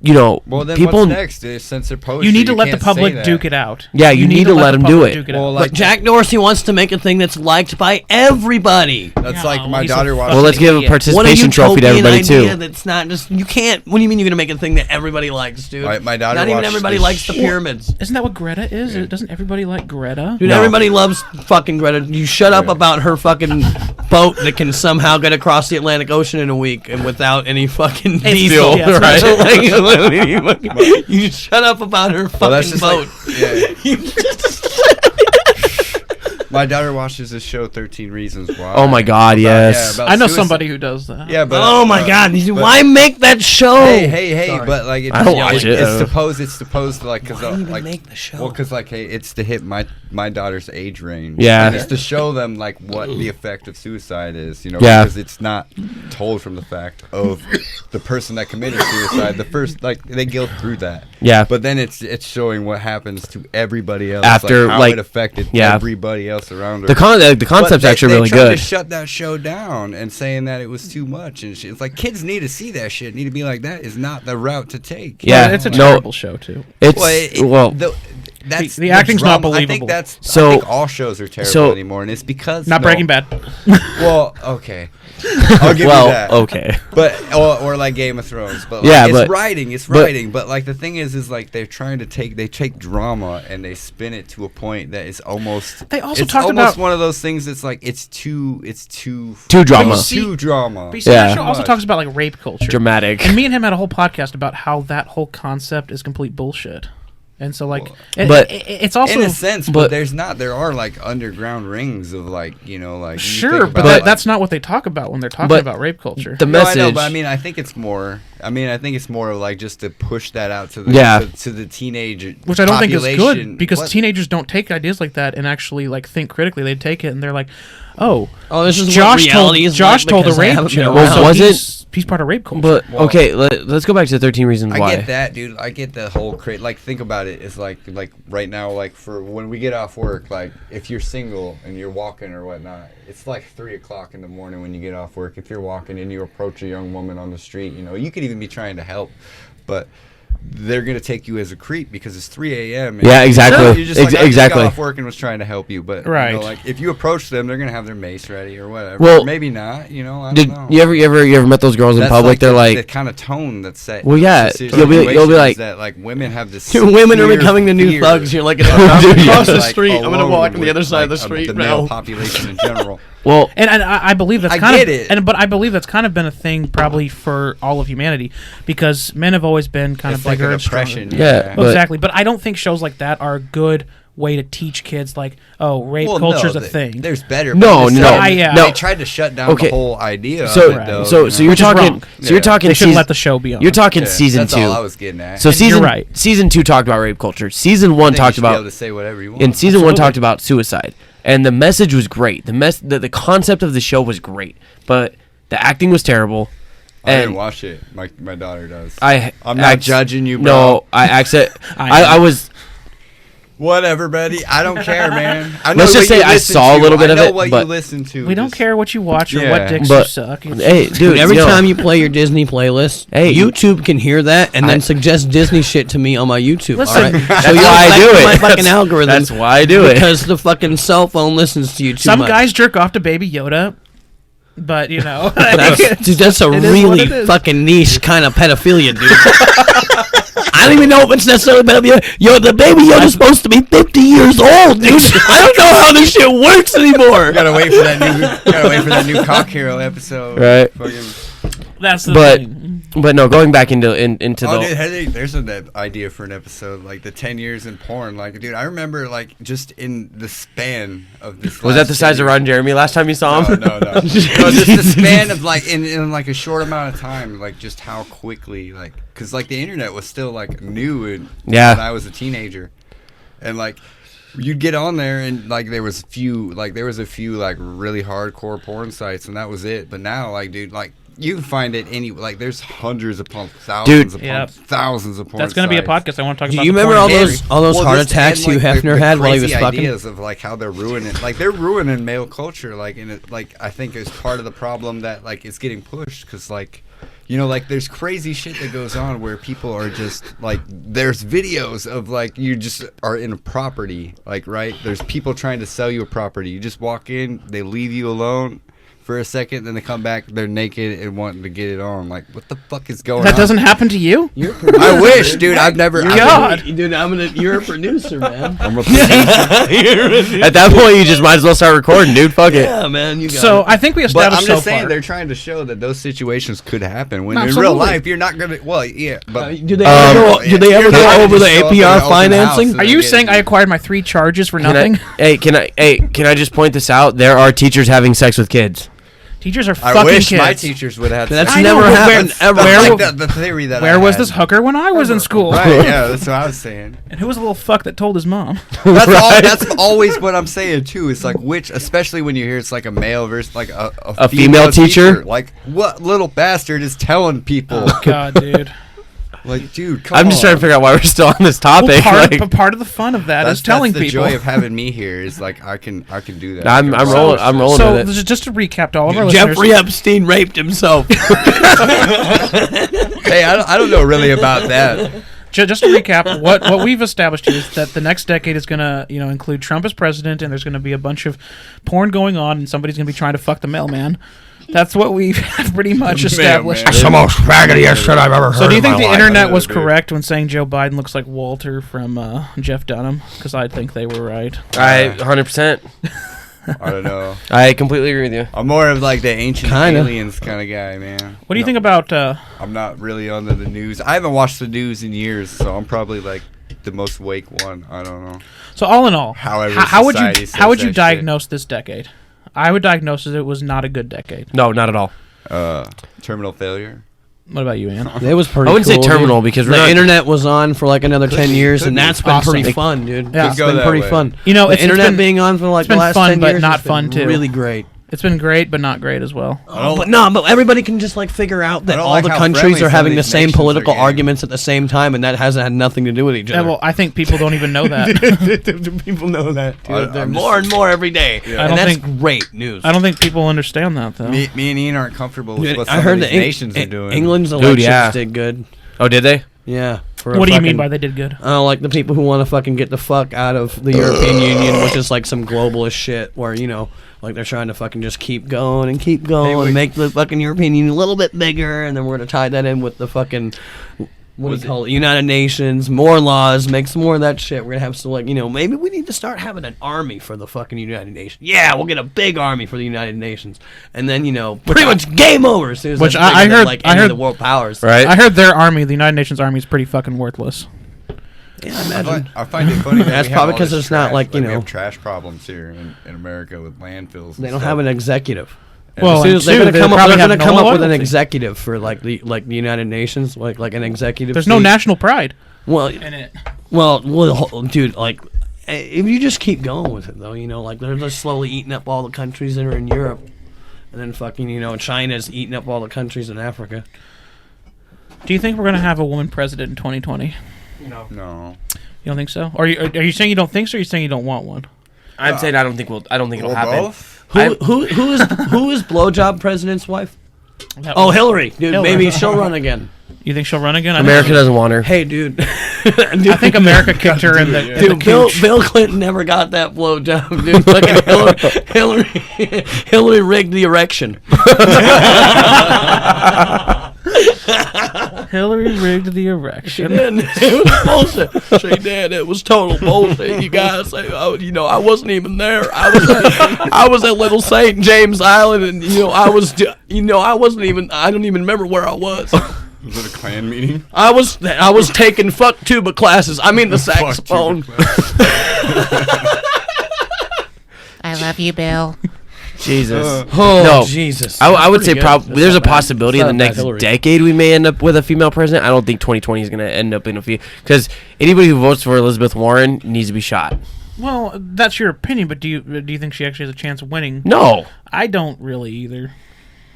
Well, then people. what's next? Censor poetry. You need to let the can't say public that. duke it out. Yeah, you need to let the them do public it. duke Well, out. like But Jack Dorsey wants to make a thing that's liked by everybody. that's No, like my he's a daughter fucking watched. Well, let's give a idiot. What a participation trophy to utopian everybody idea too. that's not just you can't. What do you mean you're gonna make a thing that everybody likes, dude? My daughter Not even watched everybody this likes the pyramids. Isn't that what Greta is? Doesn't everybody like Greta? Dude, No. everybody loves fucking Greta. You shut up Yeah. about her fucking boat that can somehow get across the Atlantic Ocean in a week and without any fucking diesel, yeah, it's right? not- You shut up about her Well, that's fucking just boat. My daughter watches this show, 13 Reasons Why. Oh my God, yes. about I know suicide. somebody who does that. Yeah, but Oh my God! Why make that show? Hey! Sorry. But like, I don't watch it. It's supposed to like, cause Why even like, make the show? well, cause like, hey, it's to hit my daughter's age range. Yeah. and it's to show them like what the effect of suicide is. Yeah. because it's not told from the fact of the person that committed suicide. The first, like, they go through that. Yeah. but then it's showing what happens to everybody else After, like, how like, it affected yeah. everybody else around her. The concept's actually really They tried to good. shut that show down and saying that it was too much and shit. It's like kids need to see that shit. Need to be like, that is not the route to take. Yeah, it's a no. terrible show too. It's That's The acting's not drama. I believable. think So- I think all shows are terrible so- anymore, and it's because Not Breaking Bad. Well, okay, I'll give you well, that. okay. But or like Game of Thrones, but like, Yeah, it's but- writing, but like the thing is like they're trying to take drama and they spin it to a point that is almost. They also it's talked almost about- one of those things that's like it's too drama. see- too drama. But you see, Yeah. that show also Much. talks about like rape culture. Dramatic. And me and him had a whole podcast about how that whole concept is complete bullshit. And so like, But- it's also In a sense, but but- there are like underground rings of like like you sure, think but about, like- that's not what they talk about when they're talking But about rape culture. The No, I message. know, but I mean, I think it's more. I think it's more like just to push that out to the Yeah. to the teenage Which I don't think is population. good because What? teenagers don't take ideas like that and actually like think critically. They take it and they're like, "Oh, this is what Josh told reality is Josh like told a because I rape haven't been joke. around." so Was he's part of rape culture." but Well- okay, let's go back to 13 Reasons Why. I get that, dude. I get the whole like think about it. It's like right now, like for when we get off work, like if you're single and you're walking or whatnot, it's like 3:00 in the morning when you get off work. If you're walking and you approach a young woman on the street, you could even be trying to help, but they're gonna take you as a creep because it's 3 a.m. and Yeah, exactly. You're just like, I just Exactly. got off work and was trying to help you, but Right. like if you approach them, they're gonna have their mace ready or whatever. Well, or maybe not. I don't Did know. you ever met those girls in That's public? like They're the like, kind of tone that's set. Well, yeah, in you'll be situations like- that like women have this. Women are severe becoming the new fear thugs. You're like, Dude, across the like, street. I'm gonna alone walk on the with, other side of the like, street the male now. population in general. well, And I believe that's I kind get of it. but I believe that's kind of been a thing probably for all of humanity because men have always been kind It's of like bigger an and stronger. oppression. Yeah, Well, but- exactly, but I don't think shows like that are a good way to teach kids like, oh, rape Well, culture's no, a thing. There's better. No, but I'm just no, saying, yeah. no. They tried to shut down Okay. the whole idea. So, of it, though, so you so know? you're Which is talking. wrong. So you're talking. They shouldn't season- let the show be on. You're talking Yeah, season that's 2. all I was getting at. So And you're season right. season 2 talked about rape culture. Season 1 I think you talked should be able about to say whatever you want. in season 1 Absolutely. talked about suicide, and the message was great. The concept of the show was great, but the acting was terrible. I didn't And watch it. My daughter does. I'm not judging you, bro. No, I was. Whatever, buddy. I don't care, man. I know Let's just what you say I listen saw a to. little bit I of know it, what but- you listen to. We don't Just- care what you watch or Yeah. what dicks But- you suck. It's- Hey, dude, Every yo, time you play your Disney playlist, Hey. YouTube can hear that and then I- suggest Disney shit to me on my YouTube. Listen, all right? that's so you're why I affecting do it. My fucking That's- algorithm. that's why I do it. Because the fucking cell phone listens to you too some much. guys jerk off to Baby Yoda, but you know, Dude, that's a It is what really it is. fucking niche kind of pedophilia, dude. I don't even know if it's necessarily pedophilia. Yo, the Baby Yoda's supposed to be 50 years old, dude. I don't know how this shit works anymore. Gotta wait for that new Cock Hero episode. Right. Fucking, that's the But thing. but no, going back into oh, the dude, hey, there's an idea for an episode like the 10 years in porn. Like, dude, I remember like just in the span of this. was last that the size 10 of Ron Jeremy last time you saw him? No. No, just the span of like in like a short amount of time, like just how quickly, like, because like the internet was still like new Yeah. when I was a teenager, and like you'd get on there and like there was a few like really hardcore porn sites and that was it. But now, like, dude, like you can find it like there's hundreds upon thousands Dude. upon thousands of porn. That's gonna be a sites. podcast. I want to talk Do about. you the remember porn all industry. those Well, heart just- attacks and, Hugh like, Hefner the had while he was crazy fucking? ideas of like how they're ruining, like they're ruining male culture, like in it, like I think is part of the problem that like it's getting pushed because like You know, like there's crazy shit that goes on where people are just like, there's videos of like you just are in a property, like, right? There's people trying to sell you a property. You just walk in, they leave you alone for a second, then they come back, they're naked and wanting to get it on. Like, what the fuck is going on? That doesn't happen to you? I wish, dude. I've never. God. Dude, you're a producer, man. I'm a producer. At that point, you just might as well start recording, dude. Fuck it. Yeah, man. You got So it. I think we But established I'm just so saying far. they're trying to show that those situations could happen when in Absolutely. real life you're not gonna. Well, yeah, but Do they ever yeah, go you're not over the gonna show up at an APR open financing? house and Are you get- saying I acquired my 3 charges for Can nothing? can I just point this out? There are teachers having sex with kids. Teachers are I fucking wish kids. my teachers would have. That's I know, never but happened where- ever. where- like the theory that. Where I was had. this hooker when I was in school? Right, yeah, that's what I was saying. And who was the little fuck that told his mom? That's always what I'm saying too. It's like which, especially when you hear it's like a male versus like a female teacher? Like what little bastard is telling people? God, dude. Like, dude, come I'm just trying to figure out why we're still on this topic. But part of the fun of that is telling that's the people. joy of having me here is like I can do that. I'm rolling So with it. just to recap to all of our Jeffrey listeners. Epstein raped himself. Hey, I don't know really about that. Just to recap, what we've established here is that the next decade is going to include Trump as president, and there's going to be a bunch of porn going on, and somebody's going to be trying to fuck the mailman. That's what we've pretty much established. That's the most faggotiest shit I've ever heard. So do you think the internet Yeah, was dude. correct when saying Joe Biden looks like Walter from Jeff Dunham? Because I think they were right. I 100%. I don't know. I completely agree with you. I'm more of like the ancient Kinda. aliens kind of guy, man. What do you think about... I'm not really on the news. I haven't watched the news in years, so I'm probably like the most awake one. I don't know. So all in all, However, how would society you says how would you that diagnose this decade? I would diagnose it was not a good decade. No, not at all. Terminal failure. What about you, Ian? It was pretty I wouldn't cool, say terminal dude. because the we're not- internet was on for like another 10 years, could and be. that's been Awesome. pretty fun, dude. Yeah. It's Go been that pretty way. fun. You know, the it's internet been- being on for like it's the been last fun, 10 but years not has been fun, too. Really great. It's been great, but not great as well. But everybody can just like figure out that don't all like the how countries friendly are some having of the these same nations are political getting. arguments at the same time, and that hasn't had nothing to do with each Yeah, other. well, I think people don't even know that. People know that. I'm They're just- more and more every day, I and don't that's think- great news. I don't think people understand that, though. Me and Ian aren't comfortable with what I some heard of that these nations are doing. England's Dude, elections yeah. did good. Oh, did they? Yeah. What do you mean by they did good? Like the people who want to fucking get the fuck out of the European Union, which is like some globalist shit where, like they're trying to fucking just keep going and keep going and make the fucking European Union a little bit bigger, and then we're going to tie that in with the fucking, what do you call it, United Nations, more laws, make some more of that shit. We're going to have some, like, maybe we need to start having an army for the fucking United Nations. Yeah, we'll get a big army for the United Nations. And then, pretty much game over as soon as Which that's I bigger than, heard- like, I any of heard- the world powers. Right. I heard their army, the United Nations army, is pretty fucking worthless. Yeah, I imagine. find it funny. That That's we have probably all 'cause this it's not trash. like, we you know- have trash problems here in America with landfills. They and don't stuff. have an executive. Well, As soon and as they're two, going to they come up, probably they're have going to no come up with an loyalty. executive for like the United Nations, like an executive. There's no seat. national pride Well, in it. well, dude, like if you just keep going with it though, like they're just slowly eating up all the countries that are in Europe, and then fucking China's eating up all the countries in Africa. Do you think we're going to have a woman president in 2020? No. You don't think so? Or are you saying you don't think so, or are you saying you don't want one? I'm saying I don't think it'll Or happen. both? Who is blowjob president's wife? That Oh, one. Hillary, dude, Hillary. maybe she'll run again. You think she'll run again? I America think, doesn't want her. Hey, dude. I think America kicked her in the, in the Dude, Bill cooch. Clinton never got that blowjob, dude. Fucking Hillary rigged the erection. Hillary rigged the erection. And it was bullshit. She did. It was total bullshit. You guys, I wasn't even there. I was at Little St. James Island, and I wasn't even. I don't even remember where I was. Was it a Klan meeting? I was taking fuck tuba classes. I mean the saxophone. I love you, Bill. Jesus. Oh No. Jesus! I would say Pretty good. probably That's there's a not bad. possibility It's in the not bad, next Hillary. decade we may end up with a female president. I don't think 2020 is going to end up in a female because anybody who votes for Elizabeth Warren needs to be shot. Well, that's your opinion, but do you think she actually has a chance of winning? No. I don't really either.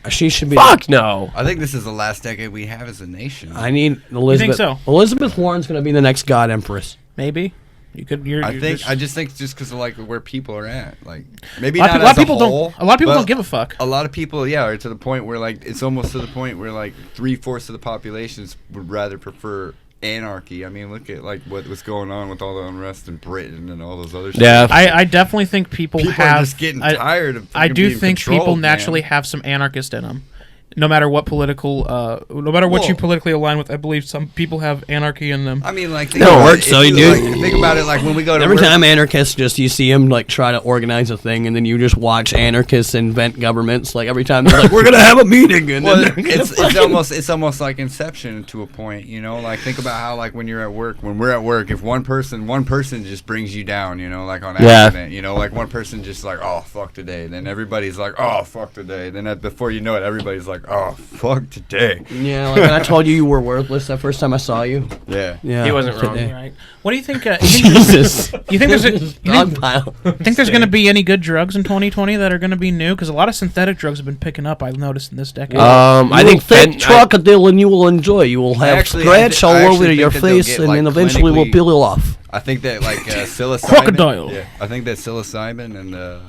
She should be. Fuck no. I think this is the last decade we have as a nation. I need Elizabeth. so? Elizabeth Warren's gonna be the next God Empress. Maybe. You could. I just think just because of like where people are at, like maybe a lot not of people whole, A lot of people but don't give a fuck. A lot of people, yeah, are to the point where like it's almost to the point where like 3/4 of the populations would rather prefer anarchy. I mean, look at like what's going on with all the unrest in Britain and all those other. Yeah. I definitely think people are just getting tired of. I do being think people controlled, naturally man. have some anarchist in them. No matter what political, no matter what you politically align with, I believe some people have anarchy in them. I mean, like No, it works, though, you dude. like, think about it, like when we go to Every work, time anarchists you see them like try to organize a thing, and then you just watch anarchists invent governments. Like every time they're like, "We're gonna have a meeting," and well, then it's almost like Inception to a point, you know. Like think about how like when we're at work, if one person just brings you down, you know, like on accident, you know, like one person just like, oh fuck today, then everybody's like, oh fuck today, then before you know it, everybody's like, oh fuck today. Yeah, like when I told you were worthless that first time I saw you. Yeah. Yeah, He wasn't wrong. today. Right. What do you think? Jesus. You think Dogpile. think there's going to be any good drugs in 2020 that are going to be new? Because a lot of synthetic drugs have been picking up. I've noticed in this decade. I think fake crocodile and you will enjoy. You will have Actually, scratch I all actually over think your that they'll face, get, and like, then eventually will clinically- peel off. I think that like psilocybin, Crocodile. Yeah, I think that psilocybin and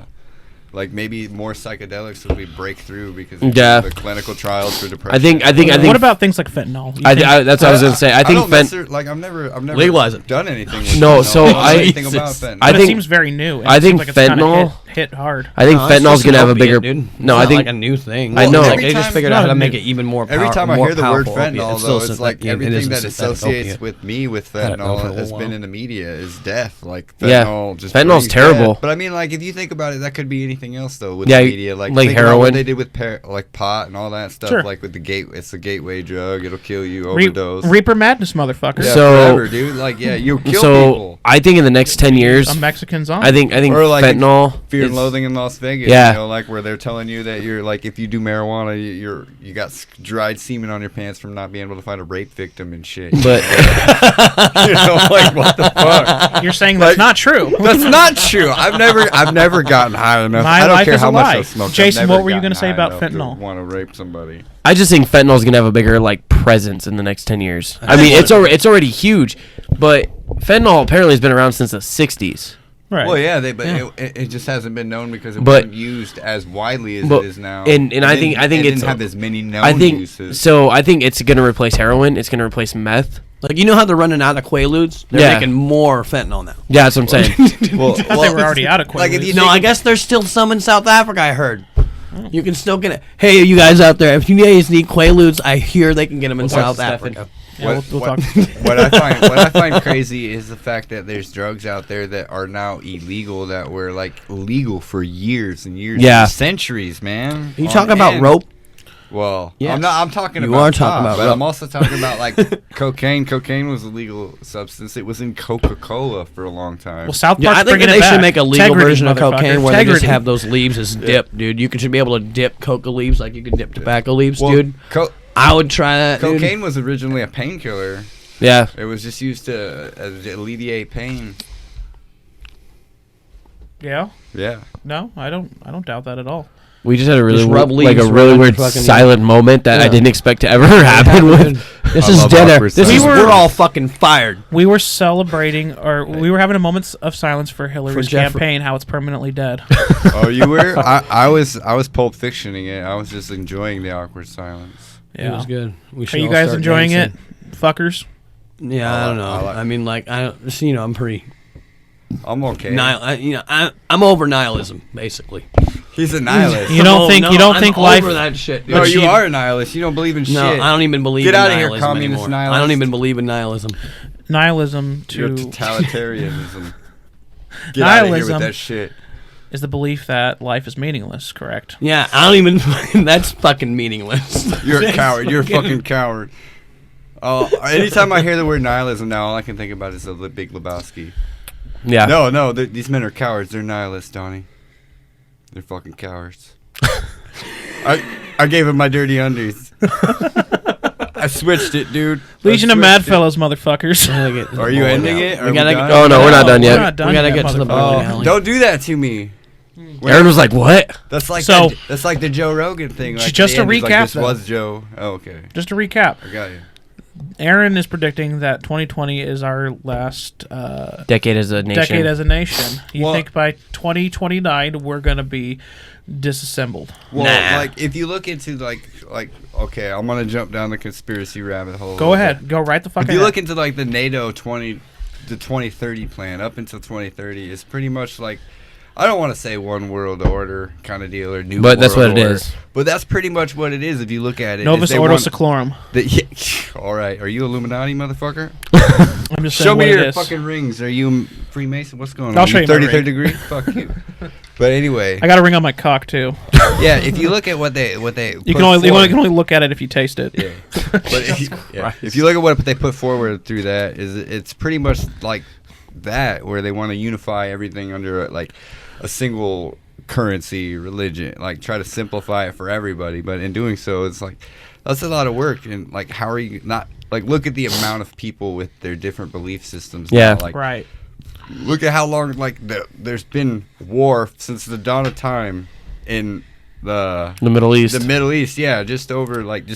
like maybe more psychedelics will be breakthrough because of Yeah. the clinical trials for depression. I think What about things like fentanyl? You I, think- that's what I was gonna say. I think don't necessarily- like I've never Legalize it. done anything. With No, fentanyl. so I don't know I- anything about Jesus. fentanyl. I but think- it seems very new. and I it seems think like it's kinda fentanyl- hit hard. I think No, it's fentanyl's just an gonna have a opiate, bigger. dude. No, It's I not think like a new thing. I know. Like, Every they just time- figured no, out how to no, make it even more. Every time I more hear the word powerful opiate. fentanyl, It's though, still it's like synthetic. It everything is a that synthetic associates opiate. with me with Had it known for a fentanyl has little been while. in the media is death. Like Yeah. fentanyl just Fentanyl's brings terrible. death. But I mean, like if you think about it, that could be anything else though with Yeah, the media. Like like think about heroin. what they did with like pot and all that stuff. Sure. Like with the it's a gateway drug. It'll kill you. Re- Overdose. Reaper Madness, motherfucker. Yeah, So- forever, dude. Like yeah, you kill so. people. I think in the next 10 years, A Mexican zombie. I think Or like fentanyl. Fear and is- Loathing in Las Vegas. Yeah. You know, like where they're telling you that you're like if you do marijuana, you got dried semen on your pants from not being able to find a rape victim and shit. But you know, like what the fuck? You're saying that's not true. That's not true. I've never gotten high enough. My I don't life care is how a much lie. I smoke. Jason, what were you gonna say about fentanyl? Want to rape somebody? I just think fentanyl's gonna have a bigger like presence in the next 10 years. I mean, it's already huge, but fentanyl apparently has been around since the 60s. Right. Well, yeah, it just hasn't been known because it But- wasn't used as widely as but- it is now. and I think it it's- didn't have as many known I think uses. so. I think it's gonna replace heroin. It's gonna replace meth. Like you know how they're running out of Quaaludes? They're Yeah. making more fentanyl now. Yeah, that's what I'm saying. Well, they were already out of like if Quaaludes. you No, think I guess there's still some in South Africa. I heard. You can still get it. Hey, you guys out there, if you guys need Quaaludes, I hear they can get them in South Africa. Yeah, we'll talk. what I find crazy is the fact that there's drugs out there that are now illegal that were like legal for years and years, Yeah. and centuries, man. Are you On talking about end. rope? Well, Yes. I'm talking You about are talking pot, about but rope. I'm also talking about like cocaine. Cocaine was a legal substance. It was in Coca-Cola for a long time. Well, South Yeah, Park's I think bringing that it they should back. make a legal Integrity, version of motherfucker. cocaine where they just Integrity. have those leaves as dip, dude. You should be able to dip coca leaves like you can dip tobacco leaves, Well, dude. I would try that. dude. cocaine was originally a painkiller. Yeah. It was just used to alleviate pain. Yeah. Yeah. No, I don't doubt that at all. We just had a really Just rub like a leaves really around weird your fucking- silent moment that I Yeah. didn't expect to ever happen with. This I is love dead air. awkward This is silence. we're all fucking fired. We were celebrating, or we were having a moment of silence for Hillary's Jeffrey. campaign. How it's permanently dead. Oh, you were? I was Pulp Fictioning it. I was just enjoying the awkward silence. It was good. We Are should you all guys start enjoying dancing. it, fuckers? Yeah, I don't know. I like- I mean, like, I just, I'm pretty I'm okay. I'm over nihilism, basically. He's a nihilist. You don't think I'm life? over that shit. No, dude. you are a nihilist. You don't believe in No, shit. I don't even believe Get in outta here, nihilism communist anymore. I nihilist. don't even believe in nihilism. Nihilism You're to totalitarianism. Get out of here with Nihilism. that shit. is the belief that life is meaningless. Correct. Yeah, I don't even. That's fucking meaningless. You're a coward. You're a fucking coward. Oh, anytime I hear the word nihilism now, all I can think about is the Big Lebowski. Yeah. No, these men are cowards. They're nihilists, Donnie. They're fucking cowards. I gave him my dirty undies. I switched it, dude. Legion of Madfellows, motherfuckers. Are you ending it? Are We gotta done? get- Oh no, we're not done We're yet. not done We gotta yet, get to the motherfucker. bowling alley. Don't do that to me. Aaron was like, "What?" That's like So- that's like the Joe Rogan thing. Like Just at the to end, it's recap, like, this though. was Joe. Oh, okay. Just to recap, I got you. Aaron is predicting that 2020 is our last Decade as a nation. You think by 2029 we're gonna be disassembled? Well, Nah. like if you look into like okay, I'm gonna jump down the conspiracy rabbit hole. Go ahead. Go right the fuck If ahead. you look into like the NATO 2030 plan up until 2030 is pretty much like, I don't want to say one world order kind of deal or new But that's world what it order, is. But that's pretty much what it is if you look at it. Novus is they Ordo want Seclorum. all right, are you Illuminati, motherfucker? I'm just Show saying me what it your is. fucking rings. Are you Freemason? What's going on? I'll show you my 33rd ring. degree? Fuck you. But anyway, I got a ring on my cock too. yeah, if you look at what they You can only look at it if you taste it. Yeah. But if you look at what they put forward through that, it's pretty much like that, where they want to unify everything under like a single currency religion, like try to simplify it for everybody. But in doing so, it's like that's a lot of work. And like, how are you not like look at the amount of people with their different belief systems? Yeah. Now, like, Right. look at how long like there's been war since the dawn of time in the Middle East. The Middle East, yeah, just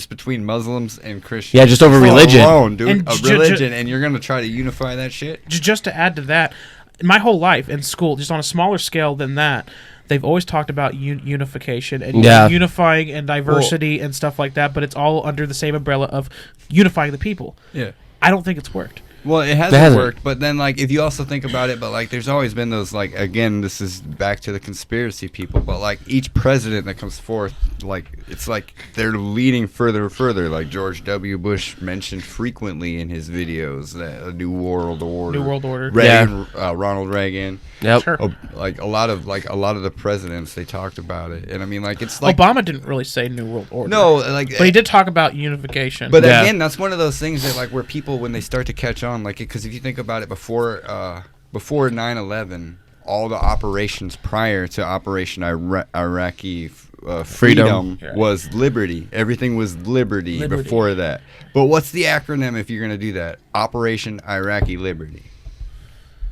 between Muslims and Christians. Yeah, just over religion. Alone, dude, And religion, and you're gonna try to unify that shit. Just to add to that, my whole life in school, just on a smaller scale than that, they've always talked about unification and unifying and diversity and stuff like that, but it's all under the same umbrella of unifying the people. Yeah. I don't think it's worked. Well, it hasn't worked, but then like if you also think about it, but like there's always been those like, again, this is back to the conspiracy people, but like each president that comes forth, like it's like they're leading further and further. Like George W. Bush mentioned frequently in his videos that a new world order. Reagan, Ronald Reagan. Yep. Sure. Like a lot of the presidents, they talked about it, and I mean like it's like Obama didn't really say New World Order. no, like But he did talk about unification. But again, that's one of those things that like where people when they start to catch on, like because if you think about it, before 9/11, all the operations prior to Operation Iraqi freedom was liberty. Everything was liberty before that. But what's the acronym if you're going to do that? Operation Iraqi Liberty.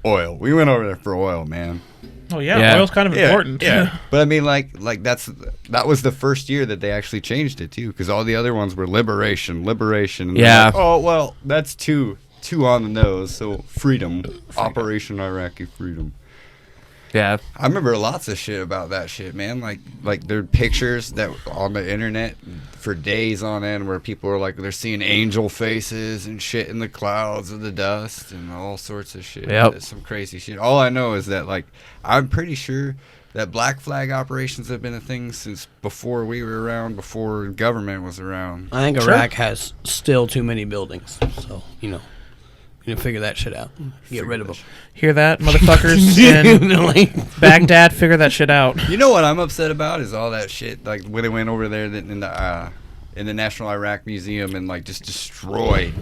Oil. We went over there for oil, man. Oh yeah, oil's kind of important. Yeah. But I mean, like that was the first year that they actually changed it too, because all the other ones were liberation. And Yeah. like, oh well, that's too on the nose. So freedom. Operation Iraqi freedom. Yeah. I remember lots of shit about that shit, man. Like there are pictures that on the internet for days on end where people are like they're seeing angel faces and shit in the clouds of the dust and all sorts of shit. Yep. It's some crazy shit. All I know is that like I'm pretty sure that black flag operations have been a thing since before we were around, before government was around. I think Iraq has still too many buildings, so you know figure that shit out. Get rid of them. Hear that, motherfuckers? In Baghdad, figure that shit out. You know what I'm upset about is all that shit. Like when they went over there in the National Iraq Museum and like just destroyed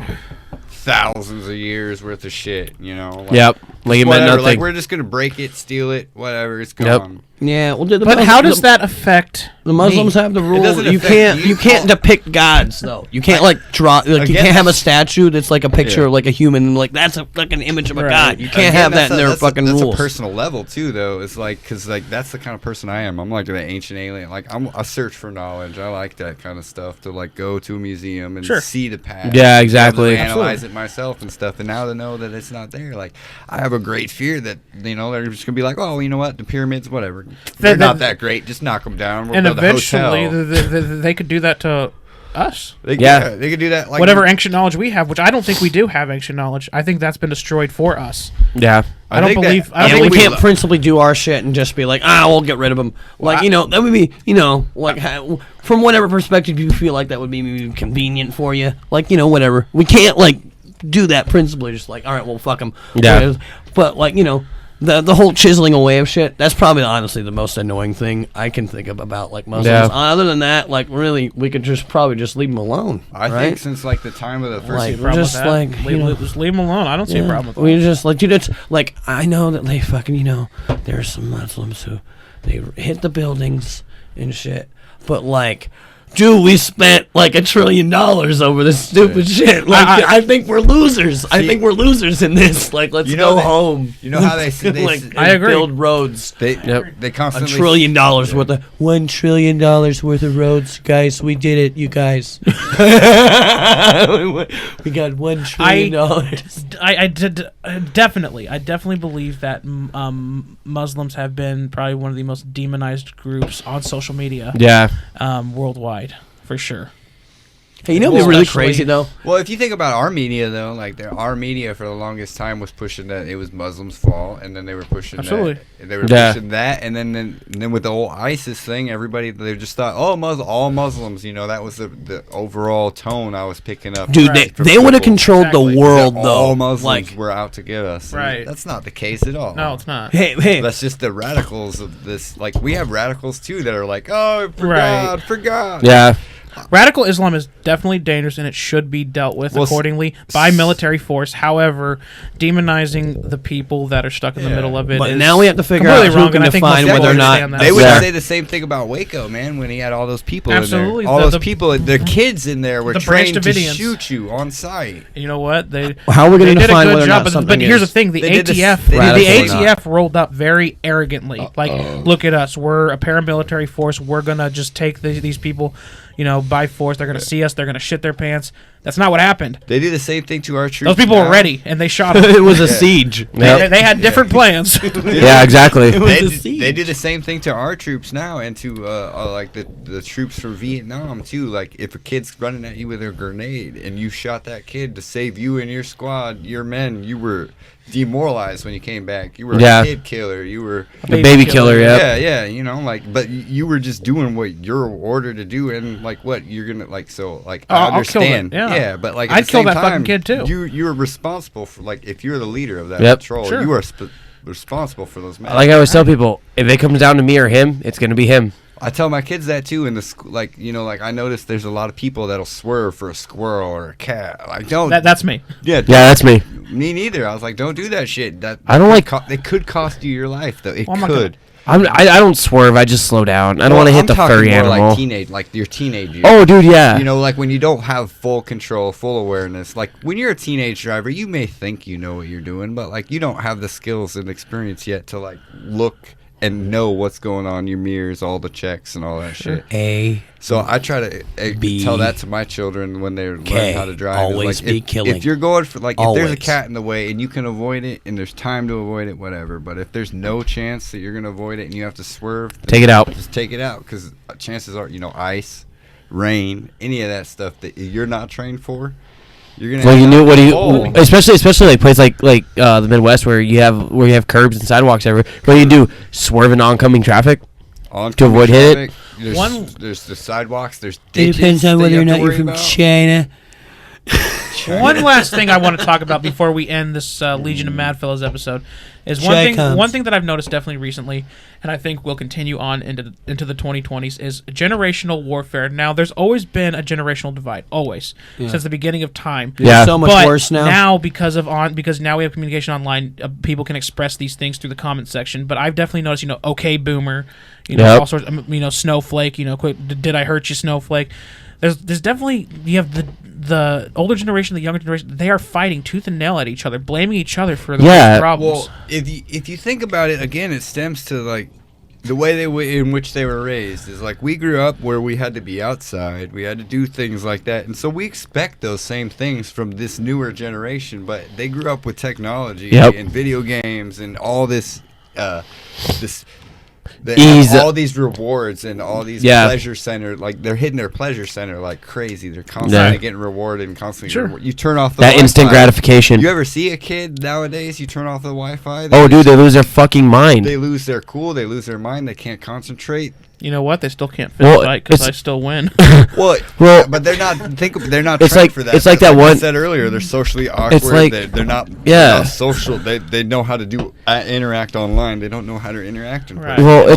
thousands of years worth of shit. You know. Like, Yep. Like it meant whatever. nothing. Like we're just gonna break it, steal it, whatever. It's gone. Yeah. Well, But how does that affect The Muslims me? have the rule. doesn't You affect can't. you. You can't depict gods though. You can't like draw. Like you Again, can't have a that's- statue that's like a picture Yeah. of like a human. Like that's like an image of a Right. god. You can't Again, have that in their that's fucking that's rules. a personal level too, though. It's like because like that's the kind of person I am. I'm like an ancient alien. Like I search for knowledge. I like that kind of stuff to like go to a museum and Sure. see the past. Yeah, exactly. Be able to analyze it myself and stuff. And now to know that it's not there, like I have a great fear that they're just gonna be like, oh, you know what, the pyramids, whatever. They're not that great. Just knock them down. We'll And build a eventually, hotel. they could do that to us. They could do that. Like Whatever ancient knowledge we have, which I don't think we do have ancient knowledge. I think that's been destroyed for us. Yeah. I don't think believe. that- I don't Yeah, we think can't principally do our shit and just be like, we'll get rid of them. Like, that would be, like, from whatever perspective you feel like that would be maybe convenient for you. Like, whatever. We can't, like, do that principally. Just like, all right, well, fuck them. Yeah. But, like, the whole chiseling away of shit, that's probably honestly the most annoying thing I can think of about, like, Muslims. Yeah. Other than that, like, really, we could probably just leave them alone. I right? think since like the time of the first. Like, problem just with that. like, just leave them alone. I don't see a problem with that. we just like, dude, it's like I know that they fucking, there's some Muslims who they hit the buildings and shit, but like dude, we spent like $1 trillion over this stupid shit. Like, I think we're losers. I think we're losers in this. Like, let's go home. You know how they say like, I agree. build roads. they $1 constantly trillion worth of $1 trillion worth of roads, guys. We did it, you guys. we got $1 trillion. I definitely believe that Muslims have been probably one of the most demonized groups on social media. Yeah. Worldwide, for sure. Hey, you know what's really crazy though? Well, if you think about our media, though, like our media for the longest time was pushing that it was Muslims' fault, and then they were pushing Absolutely. pushing that, and then with the whole ISIS thing, everybody they just thought, all Muslims, you know, that was the overall tone I was picking up. Dude, they would have controlled the world though. All Muslims were out to get us. Right. That's not the case at all. No, it's not. Hey. That's just the radicals of this. Like, we have radicals too that are like, oh, for God. Yeah. Radical Islam is definitely dangerous, and it should be dealt with accordingly by military force. However, demonizing the people that are stuck in the middle of it But is now we have to figure out completely who wrong, can and I think define most whether or people not understand that. They would Yeah. say the same thing about Waco, man, when he had all those people Absolutely. in there. All The- those the- people, their kids in there were the trained to Branch Davidians. shoot you on sight. You know what? How are we They going to did a define good whether or job, not something but here's the is? thing: the They did this- ATF, they the did this- ATF rolled up very arrogantly. Like, look at us, we're a paramilitary force. We're gonna just take these people, you know, by force. They're gonna see us. They're gonna shit their pants. That's not what happened. They do the same thing to our troops. Those people now. were ready, and they shot them. It was a siege. Yep. They had different plans. Yeah, exactly. They do the same thing to our troops now, and to like the troops from Vietnam too. Like, if a kid's running at you with a grenade and you shot that kid to save you and your squad, your men, you were demoralized when you came back. You were Yeah. a kid killer. You were The baby killer, yeah. yeah, you know, like, but you were just doing what you're ordered to do, and like what you're gonna like. So like, I I'll kill understand, them, yeah. but like, at I'd the kill same that fucking time, kid, too. You're responsible for, like, if you're the leader of that Yep. patrol, Sure. you are responsible for those men. Like I always tell people, if it comes down to me or him, it's gonna be him. I tell my kids that too in the school. Like, you know, like, I notice there's a lot of people that'll swerve for a squirrel or a cat. Like, don't. That's me. Yeah, Yeah, that's me. me neither. I was like, don't do that shit. I don't like- It could cost you your life, though. It Well, I'm not could. I don't swerve. I just slow down. I don't want to hit I'm the talking furry more animal. like your teenage years. Oh, dude, yeah. You know, like when you don't have full control, full awareness. Like, when you're a teenage driver, you may think you know what you're doing, but like, you don't have the skills and experience yet to like look and know what's going on, your mirrors, all the checks and all that shit. So I try to tell that to my children when they're learning how to drive. Always like, be killing. If you're going for, like, if there's a Always. cat in the way and you can avoid it and there's time to avoid it, whatever. But if there's no chance that you're going to avoid it and you have to swerve, then Take it out. Just take it out, because chances are, you know, ice, rain, any of that stuff that you're not trained for, you're gonna. Well, you end knew up what in a you, hole. especially like places like the Midwest where you have curbs and sidewalks everywhere. What do you do? Swerve in oncoming traffic? Oncoming avoid hit it? traffic, there's the sidewalks. There's It ditches depends on that whether you or have to not you're worry from about. China. One last thing I want to talk about before we end this Legion of Madfellows episode is one thing that I've noticed definitely recently, and I think will continue on into the 2020s, is generational warfare. Now, there's always been a generational divide, always, since the beginning of time. Yeah. It's so much But worse now. because now we have communication online, people can express these things through the comment section. But I've definitely noticed, okay, boomer, Yep. all sorts, snowflake, quick, did I hurt you, snowflake? There's definitely, you have the older generation, the younger generation, they are fighting tooth and nail at each other, blaming each other for the problems. Well, if you think about it, again, it stems to like the way in which they were raised. Is like, we grew up where we had to be outside, we had to do things like that, and so we expect those same things from this newer generation. But they grew up with technology and video games and all this, all these rewards and all these pleasure center, like they're hitting their pleasure center like crazy. They're constantly getting rewarded and constantly getting rewarded. You turn off the that Wi-Fi. instant gratification. You ever see a kid nowadays? You turn off the Wi-Fi. Oh, dude, they lose their fucking mind. They lose their cool. They lose their mind. They can't concentrate. You know what? They still can't finish fight because I still win. Well, Well, but they're not. They're not it's trained like- for that. it's like But that I one- said earlier. They're socially awkward. like- they're not. Yeah. They're not social. They know how to do interact online. They don't know how to interact in Right. person. Well, They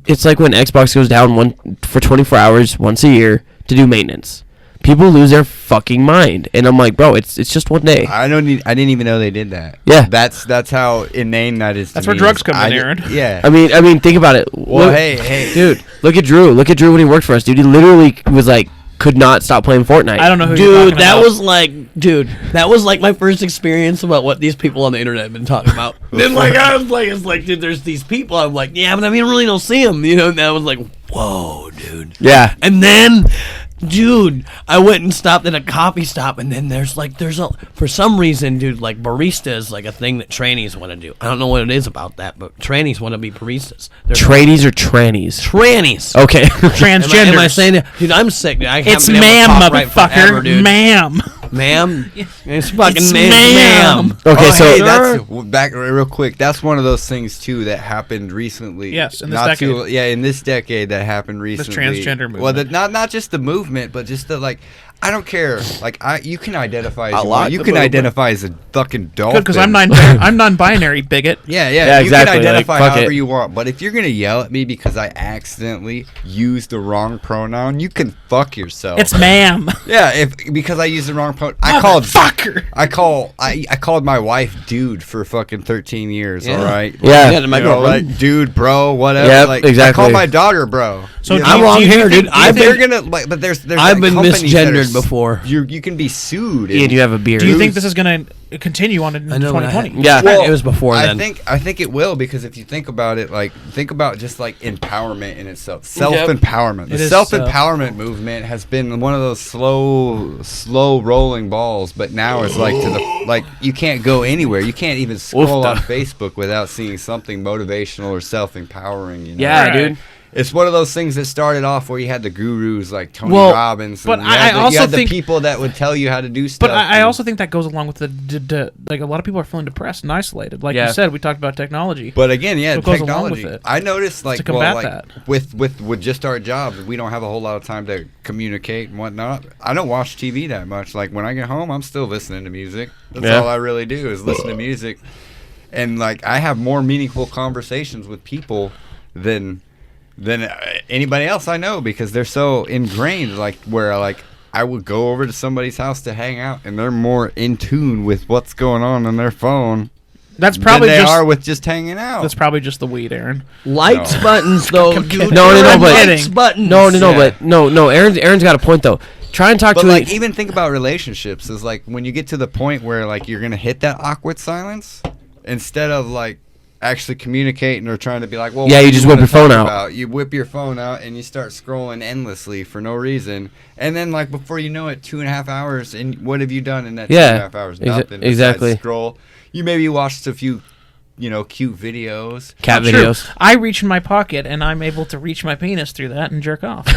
it's like when Xbox goes down for 24 hours once a year to do maintenance. people lose their fucking mind, and I'm like, bro, it's just one day. I didn't even know they did that. Yeah. That's how inane that is. That's to where me, drugs is come in, Aaron. Yeah. I mean, think about it. Well, Look- hey, dude, look at Drew. Look at Drew when he worked for us, dude. He literally was like, could not stop playing Fortnite. I don't know who you're Dude, talking that about. was like, that was like my first experience about what these people on the internet have been talking about. Then like I was like, it's like, dude, there's these people. I'm like, yeah, but I mean, I really don't see them, you know. And I was like, whoa, dude. Yeah. And then, dude, I went and stopped at a coffee stop, and then for some reason, dude, like barista is like a thing that trainees want to do. I don't know what it is about that, but trainees want to be baristas. Tradies or trannies? Trannies. Okay. Transgender. Am I saying that? Dude, I'm sick, dude. I It's haven't been able to ma'am, talk right motherfucker. forever, dude. Ma'am. Ma'am? It's fucking It's ma'am. ma'am. Okay, Oh, so hey, that's back real quick. That's one of those things too that happened recently. Yes, in this Not decade. in this decade that happened recently. transgender Well, movement. not just the movement, but just the like. I don't care. Like you can identify as I you like want. You the can movement. identify as a fucking dolphin. Good, because I'm non-binary, bigot. Yeah, Yeah, you exactly, can like, identify fuck however it. you want, but if you're gonna yell at me because I accidentally used the wrong pronoun, you can fuck yourself. It's ma'am. Yeah, because I used the wrong pronoun. I called my wife dude for fucking 13 years. Yeah. All right. Yeah. Yeah, to my You know, girlfriend. like, dude, bro, whatever. Yep, like, exactly. I call my daughter, bro. So You do know? I'm wrong do you here, think- dude. I've They're been gonna like, but there's I've like been companies that are misgendered before. You can be sued. Ian, you have a beard. Do you think this is going to continue on in I know, but 2020? Yeah. Well, it was before I then. think it will, because if you think about it, like think about just like empowerment in itself, self-empowerment. It The is self-empowerment movement has been one of those slow rolling balls, but now it's like to the like you can't go anywhere. You can't even scroll on Facebook without seeing something motivational or self-empowering. You know? Yeah, Right. dude. It's one of those things that started off where you had the gurus like Tony Well, Robbins, but and you I had the, also you had the think- people that would tell you how to do stuff. But I and- also think that goes along with the like a lot of people are feeling depressed and isolated. Like Yeah. you said, we talked about technology. But again, yeah, What goes along with technology. it? I noticed, like, to combat like that. with just our jobs, we don't have a whole lot of time to communicate and whatnot. I don't watch TV that much. Like when I get home, I'm still listening to music. That's Yeah. all I really do is listen to music, and like I have more meaningful conversations with people than anybody else I know, because they're so ingrained. Like where like I would go over to somebody's house to hang out, and they're more in tune with what's going on their phone That's than probably they just are with just hanging out. that's probably just the weed, Aaron. Likes No. buttons though, dude. No, but likes buttons. No, Yeah. but no. Aaron's got a point though. Try and talk But to like, the- even think about relationships. Is like when you get to the point where like you're gonna hit that awkward silence, instead of like actually communicating or trying to be like, well, Yeah, what you do just wanna whip your phone talk out. about? You whip your phone out and you start scrolling endlessly for no reason, and then like before you know it, 2.5 hours, and what have you done in that Yeah, 2.5 hours? exa- Nothing. besides exactly. Scroll. You maybe watched a few, cute videos. cat True. videos. I reach in my pocket and I'm able to reach my penis through that and jerk off.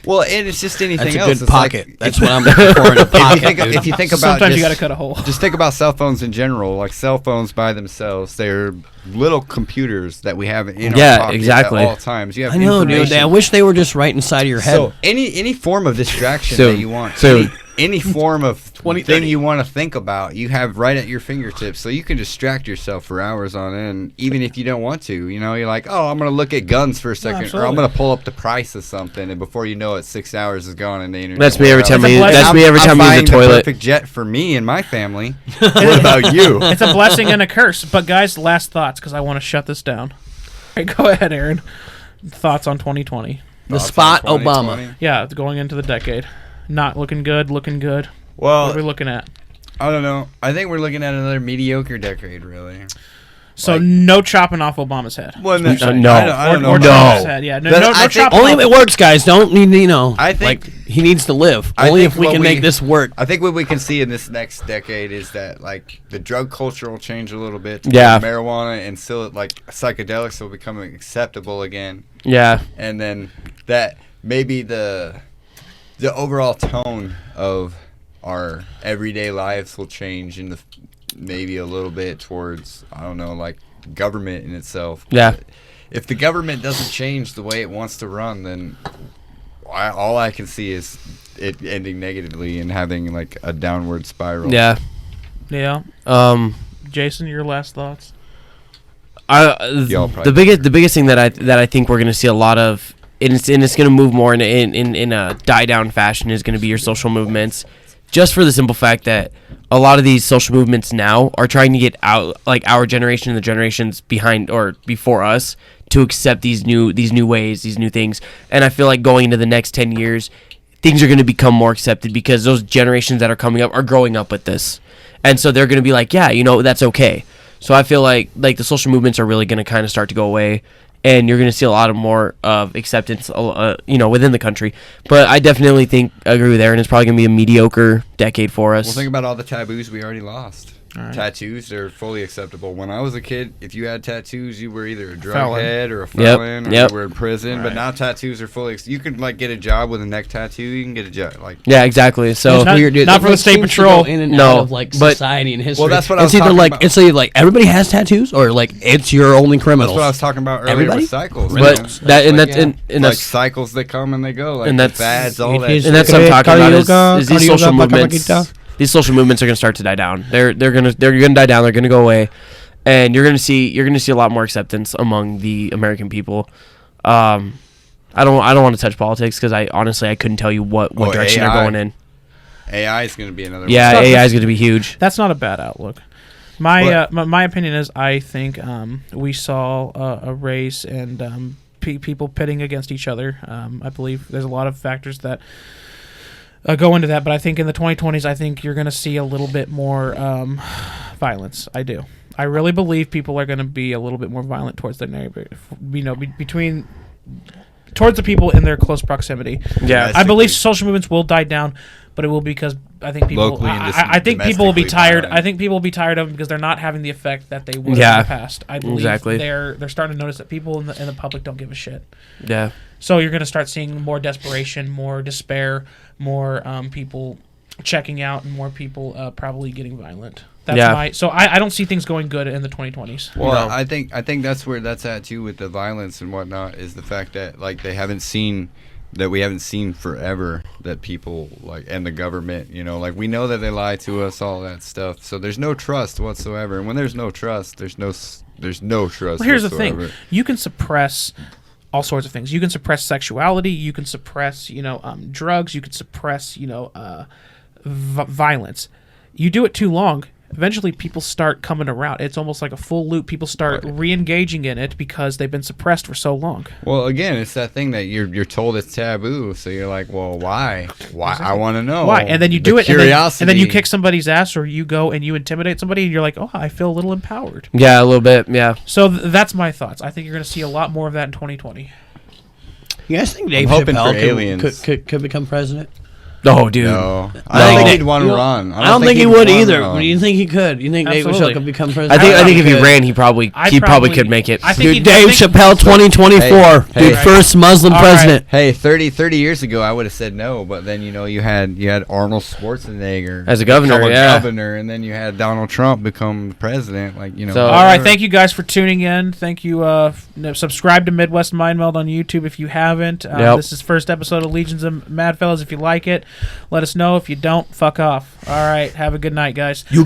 Well, and it's just anything That's a else. good It's like- pocket. That's what I'm looking for in a pocket. if you think about Sometimes you just- got to cut a hole. Just think about cell phones in general. Like cell phones by themselves, they're little computers that we have in Yeah, our pocket exactly. at all times. You have I know, dude. information. I wish they were just right inside of your head. So any form of distraction Soon. that you want, Soon. any form of 2030. thing you want to think about, you have right at your fingertips. So you can distract yourself for hours on end, even if you don't want to. You're like, oh, I'm gonna look at guns for a second, or I'm absolutely. gonna pull up the price of something, and before you know it, 6 hours is gone in the internet. That's me every time It's a blessing. That's me every time I I'm use the buying toilet. perfect jet for me and my family. What about you? It's a blessing and a curse. But guys, last thoughts, because I want to shut this down. All right, go ahead, Aaron. Thoughts on 2020? the Thoughts spot on Obama. 2020? Yeah, going into the decade. Not looking good, looking good. Well, What are we looking at? I don't know. I think we're looking at another mediocre decade, really. So like- no chopping off Obama's head. Well, No. I don't know. Or about Trump's that. head. Yeah, no, Then no, I no think- chopping Only off. if it works, guys. Don't I think- like he needs to live. I Only think if we what can we- make this work. I think what we can see in this next decade is that like the drug culture will change a little bit. Yeah. Marijuana and still like psychedelics will become acceptable again, Yeah. and then that maybe the overall tone of our everyday lives will change in the maybe a little bit towards, I don't know, like government in itself. Yeah. If the government doesn't change the way it wants to run, then all I can see is it ending negatively and having like a downward spiral. Yeah. Yeah. Um. Jason, your last thoughts? Y'all probably The biggest thing that I think we're gonna see a lot of it's going to move more in a die down fashion is going to be your social movements, just for the simple fact that a lot of these social movements now are trying to get out, like our generation and the generations behind or before us, to accept these new ways, these new things. And I feel like going into the next 10 years, things are going to become more accepted because those generations that are coming up are growing up with this. And so they're going to be like, yeah, that's okay. So I feel like the social movements are really going to kind of start to go away, and you're going to see a lot of more of acceptance, within the country. But I definitely agree with Aaron. It's probably going to be a mediocre decade for us. Well, think about all the taboos we already lost. Right. Tattoos, they're fully acceptable. When I was a kid, if you had tattoos, you were either a drug head or a felon, or you were in prison. Right. But now tattoos are fully. You can get a job with a neck tattoo. You can get a job Yeah, exactly. So not for the state patrol. In and out of society and history. Well, that's what I was talking about. It's either like everybody has tattoos, or like it's your only criminals. That's what I was talking about earlier. Everybody? With cycles. But that's cycles that come and they go. Like and that's fads, all that. And that's what I'm talking about. Is these social movements. These social movements are going to start to die down. They're going to die down. They're going to go away, and you're going to see a lot more acceptance among the American people. I don't want to touch politics because I couldn't tell you what direction they're going in. AI is going to be another. Yeah, AI is going to be huge. That's not a bad outlook. My opinion is I think we saw a race and people pitting against each other. I believe there's a lot of factors that go into that, but I think in the 2020s, I think you're going to see a little bit more violence. I do. I really believe people are going to be a little bit more violent towards their neighbor, towards the people in their close proximity. Yeah, I believe social movements will die down, but it will be because I think people. I think people will be tired. I think people will be tired of them because they're not having the effect that they would in the past. I believe they're starting to notice that people in the public don't give a shit. Yeah. So you're going to start seeing more desperation, more despair, more people checking out, and more people probably getting violent. So I don't see things going good in the 2020s. Well, I think that's where that's at too with the violence and whatnot, is the fact that we haven't seen forever that people and the government, we know that they lie to us, all that stuff. So there's no trust whatsoever, and when there's no trust, there's no trust. Well, here's whatsoever. the thing: you can suppress all sorts of things. You can suppress sexuality. You can suppress, drugs. You can suppress, violence. You do it too long, eventually people start coming around. It's almost like a full loop. People start re-engaging in it because they've been suppressed for so long. Well, again, it's that thing that you're told it's taboo, so you're like, well, why? Exactly. I want to know. Why? And then you do it, and then you kick somebody's ass, or you go and you intimidate somebody, and you're like, oh, I feel a little empowered. Yeah, a little bit, yeah. So that's my thoughts. I think you're going to see a lot more of that in 2020. You guys think Dave Chappelle could become president? Oh, dude. No. I don't think he'd want to run. I don't think he would either. But do you think he could? You think Dave Chappelle could become president? I think if he ran, he probably could make it. Dude, Dave Chappelle 2024. Dude, first Muslim president. Hey, 30 years ago, I would have said no. But then, you had Arnold Schwarzenegger as a governor, governor, and then you had Donald Trump become president. So, all right, thank you guys for tuning in. Thank you. Subscribe to Midwest Mind Meld on YouTube if you haven't. This is first episode of Legions of Madfellows. If you like it, let us know. If you don't, fuck off. All right. Have a good night, guys. You